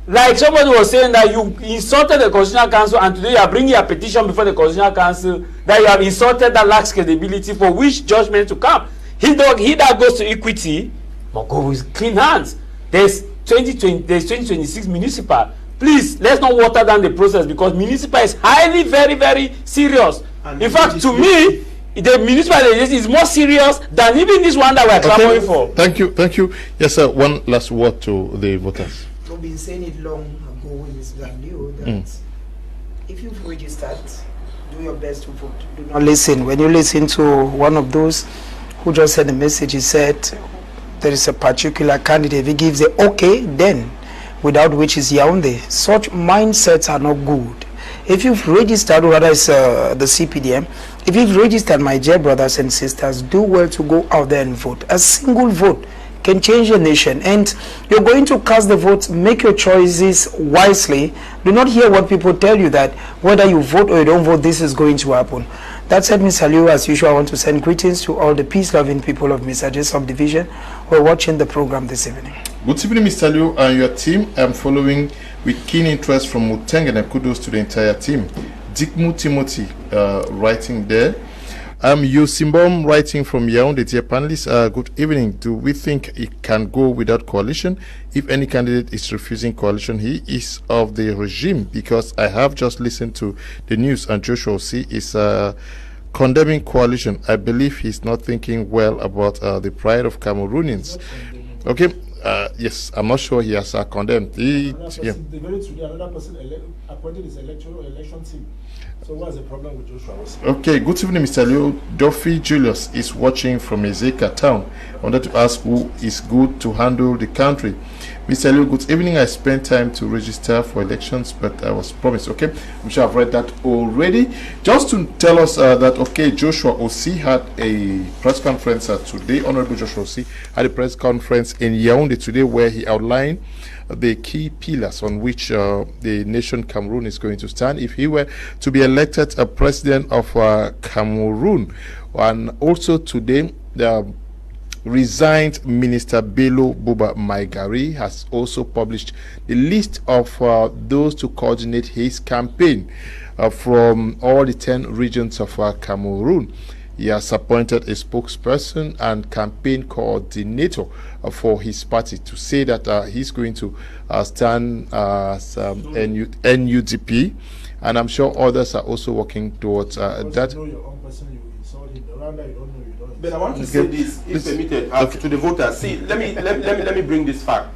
Like somebody was saying that you insulted the Constitutional Council, and today you are bringing a petition before the Constitutional Council that you have insulted, that lacks credibility, for which judgment to come. He that goes to equity must go with clean hands. There's 2026 municipal. Please, let's not water down the process, because municipal is highly, very, very serious. And in fact, to me, the municipal election is more serious than even this one that we are clamoring for. Thank you. Yes, sir. One last word to the voters. I've been saying it long ago with Ms. Value that if you've registered, do your best to vote. Do not listen. When you listen to one of those who just sent a message, he said there is a particular candidate. If he gives the okay, then without which is Yaoundé. Such mindsets are not good. If you've registered, or rather it's the CPDM, if you've registered, my dear brothers and sisters, do well to go out there and vote. A single vote can change a nation, and you're going to cast the vote. Make your choices wisely. Do not hear what people tell you that whether you vote or you don't vote, this is going to happen. That said, Ms. Aliu, as usual, I want to send greetings to all the peace-loving people of Mr. J subdivision who are watching the program this evening. Good evening, Mr. Aliu and your team. I'm following with keen interest from Muteng, and kudos to the entire team. Dikmu Timothy writing there. I'm Yosimbom writing from Yaoundé. Dear panelists, good evening. Do we think it can go without coalition? If any candidate is refusing coalition, he is of the regime, because I have just listened to the news and Joshua C is condemning coalition. I believe he's not thinking well about the pride of Cameroonians. Okay, yes, I'm not sure he has condemned. Another person appointed his election team. So what's the problem with Joshua? Okay, good evening, Mr. Leo. Duffy Julius is watching from Ezeka town. I wanted to ask who is good to handle the country. Mr. Leo, good evening. I spent time to register for elections, but I was promised. Okay, I'm sure I've read that already. Just to tell us that, okay, Joshua Osi had a press conference today. Honorable Joshua Osi had a press conference in Yaoundé today where he outlined the key pillars on which the nation Cameroon is going to stand if he were to be elected a president of Cameroon. And also today, the resigned Minister Bello Buba Maigari has also published the list of those to coordinate his campaign from all the 10 regions of Cameroon. He has appointed a spokesperson and campaign coordinator for his party to say that he's going to stand as NUDP, and I'm sure others are also working towards that. But I want to say this, if permitted, to the voters. See, let me bring this fact.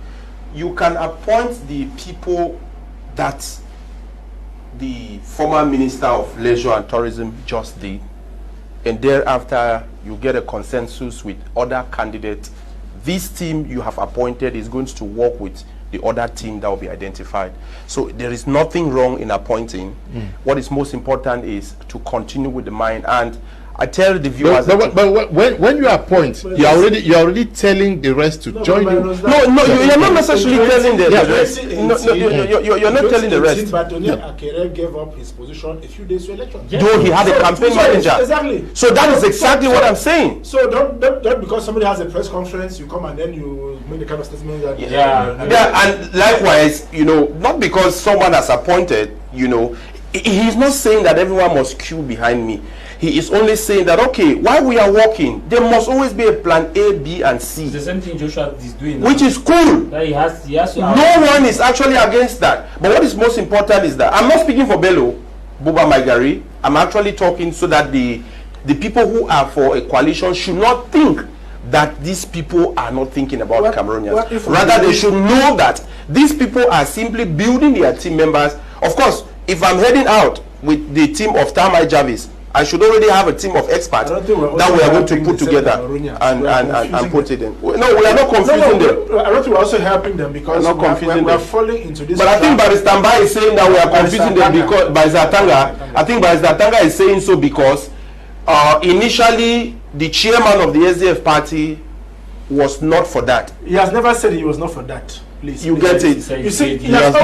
You can appoint the people that the former Minister of Leisure and Tourism just did, and thereafter you get a consensus with other candidates. This team you have appointed is going to work with the other team that will be identified. So there is nothing wrong in appointing. What is most important is to continue with the mind. And I tell the viewers. But when you appoint, you're already telling the rest to join you. No, you're not necessarily telling the rest. You're not telling the rest. But Akere gave up his position a few days to election. Though he had a campaign manager. Exactly. So that is exactly what I'm saying. So don't because somebody has a press conference, you come and then you make the kind of statement that. And likewise, not because someone has appointed, he's not saying that everyone must queue behind me. He is only saying that, okay, while we are working, there must always be a plan A, B, and C. It's the same thing Joshua is doing. Which is cool. That he has to no one is actually against that. But what is most important is that I'm not speaking for Bello, Buba Maigari. I'm actually talking so that the people who are for a coalition should not think that these people are not thinking about Cameroonians. Rather, they should know that these people are simply building their team members. Of course, if I'm heading out with the team of Tamai Jarvis, I should already have a team of experts that we are going to put together and put it in. No, we are not confusing them. I don't think we're also helping them because we are falling into this. But I think Barrister Tamba is saying that we are confusing them because Barrister Tanga. I think Barrister Tanga is saying so because initially the chairman of the SDF party was not for that. He has never said he was not for that. Please, you get it. You see, he has he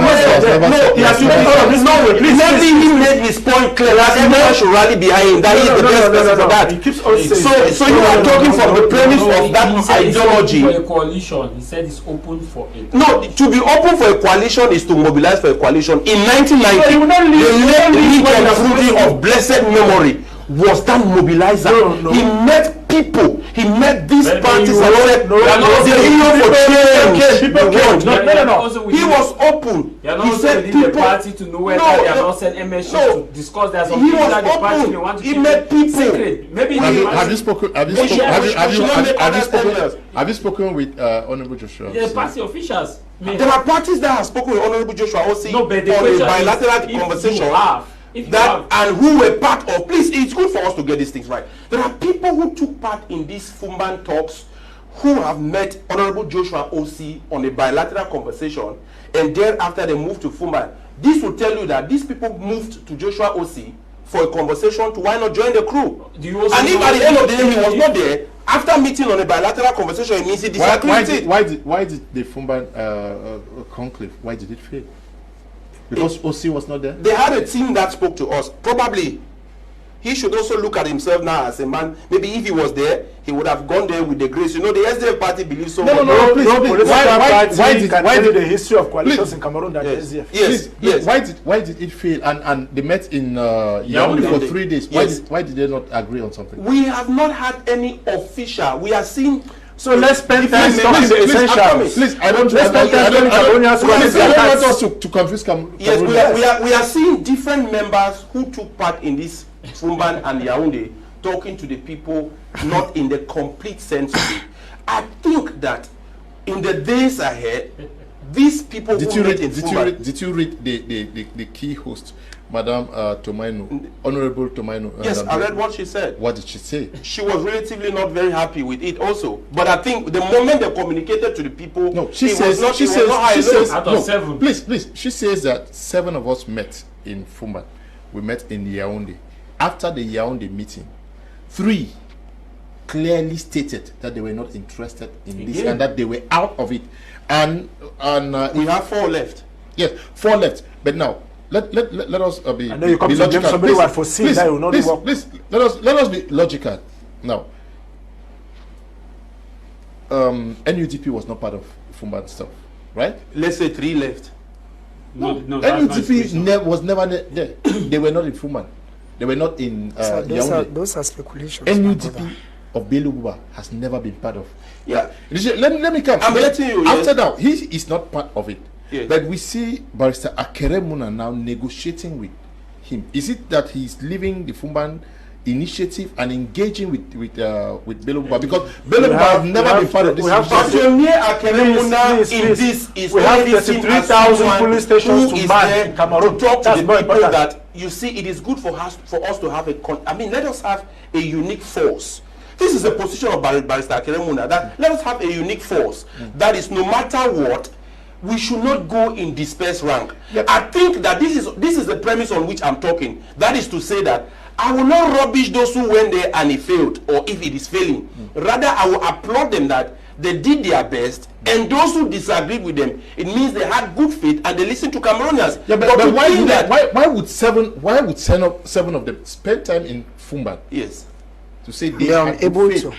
made his point clear that everyone should rally behind him. That he is the best person for that. He keeps on saying. So you are talking from the premise of that ideology. For a coalition, he said it's open for it. No, to be open for a coalition is to mobilize for a coalition. In 1990, the late League of Blessed Memory was that mobilizer. He met people. He met these parties and said, "The union for change." He was open. He said, "People." The party to know whether they are not sent MSC to discuss. There's some he people was that the party open. they want to He keep met people. secret. Maybe Have you spoken? Have you spoken with Honorable Joshua? the party officials. There are parties that have spoken with Honorable Joshua Osi No, but the on a question bilateral is, conversation. If you That have, and who were part of. Please, it's good for us to get these things right. There are people who took part in these Fumban talks who have met Honorable Joshua Osi on a bilateral conversation, and thereafter they moved to Fumban. This will tell you that these people moved to Joshua Osi for a conversation to why not join the crew. do you also And if know at the end of the day he was not there, after meeting on a bilateral conversation, it means he disagreed with it. Why did the Fumban conclave? Why did it fail? Because OC was not there. They had a team that spoke to us. Probably he should also look at himself now as a man. Maybe if he was there, he would have gone there with the grace. You know, the SDF party believes so much. Please. Why did the history of coalitions in Cameroon that SDF? Yes. Why did it fail? And they met in Yaoundé for 3 days. Why did they not agree on something? We have not had any official. We are seeing. So let's spend time talking the essentials. Please, I don't want us to confuse Cameroon. Yes, we are seeing different members who took part in this Fumban and Yaoundé talking to the people, not in the complete sense of it. I think that in the days ahead, these people Did you read the key host, Madame Tomaino, Honorable Tomaino? Yes, I read what she said. What did she say? She was relatively not very happy with it also. But I think the moment they communicated to the people, no, she says, out of 7. Please. She says that 7 of us met in Fumban. We met in Yaoundé. After the Yaoundé meeting, 3 clearly stated that they were not interested in this and that they were out of it. And we have 4 left. Yes, 4 left. But now let us be. I know you come to blame somebody who had foreseen that will not work. Please, let us be logical. Now, NUDP was not part of Fumban stuff, right? Let's say 3 left. No, NUDP was never there. They were not in Fumban. They were not in Yaoundé. Those are speculations. NUDP of Bello Buba has never been part of. Yeah. Let me come. I'm letting you. After now, he is not part of it. Yes. But we see Barrister Akeremuna now negotiating with him. Is it that he's leaving the Fumban initiative and engaging with Bello Buba? Because Bello Buba has never been part of this. In this is we have 33,000 police stations to man in Cameroon. Talk to the people that you see. It is good for us to have let us have a unique force. This is the position of Barrister Akeremuna, that let us have a unique force. That is, no matter what, we should not go in dispersed rank. Yep. I think that this is the premise on which I'm talking. That is to say that I will not rubbish those who went there and it failed, or if it is failing. Rather, I will applaud them that they did their best, and those who disagreed with them, it means they had good faith and they listened to Cameroonians. Yeah, but why would 7 of them spend time in Fumban? Yes. To say they are able to,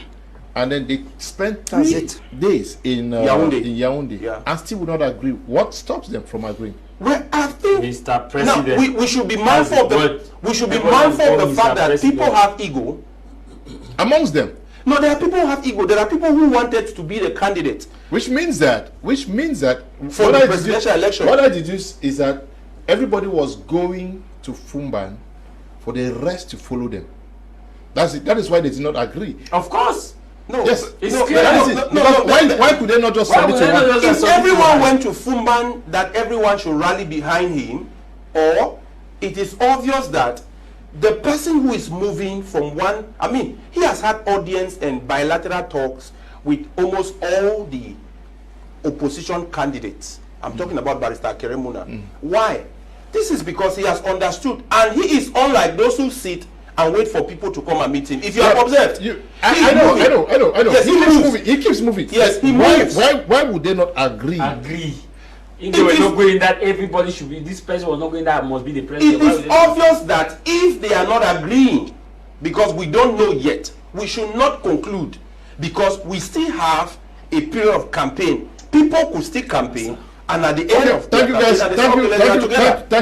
and then they spent 3 days in Yaoundé, yeah, and still would not agree. What stops them from agreeing? Well, I think Mr. President, now we should be mindful of the fact that people have ego. Amongst them. No, there are people who have ego. There are people who wanted to be the candidate. Which means that for the presidential election. What I deduce is that everybody was going to Fumban for the rest to follow them. That's it. That is why they did not agree. Of course. No, yes, it's no, clear. that is it. Why could they not just send it to one? If everyone went to Fumban, that everyone should rally behind him, or it is obvious that the person who is moving from one, I mean, he has had audience and bilateral talks with almost all the opposition candidates. I'm talking about Barrister Keremuna. Why? This is because he has understood, and he is unlike those who sit and wait for people to come and meet him. If you have observed, I know. Yes, he keeps moving. Yes, he moves. Why would they not agree? If they were not going that, everybody should be, this person was not going that, must be the president. It is obvious that if they are not agreeing, because we don't know yet, we should not conclude, because we still have a period of campaign. People could still campaign, and at the end of thank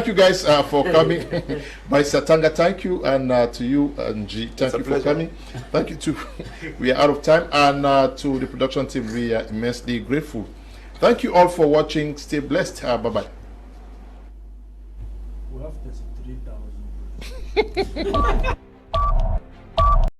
you guys for coming. By Satanga, thank you, and to you and G, thank you for coming. Thank you too. We are out of time, and to the production team, we are immensely grateful. Thank you all for watching. Stay blessed. Bye bye. We have 33,000.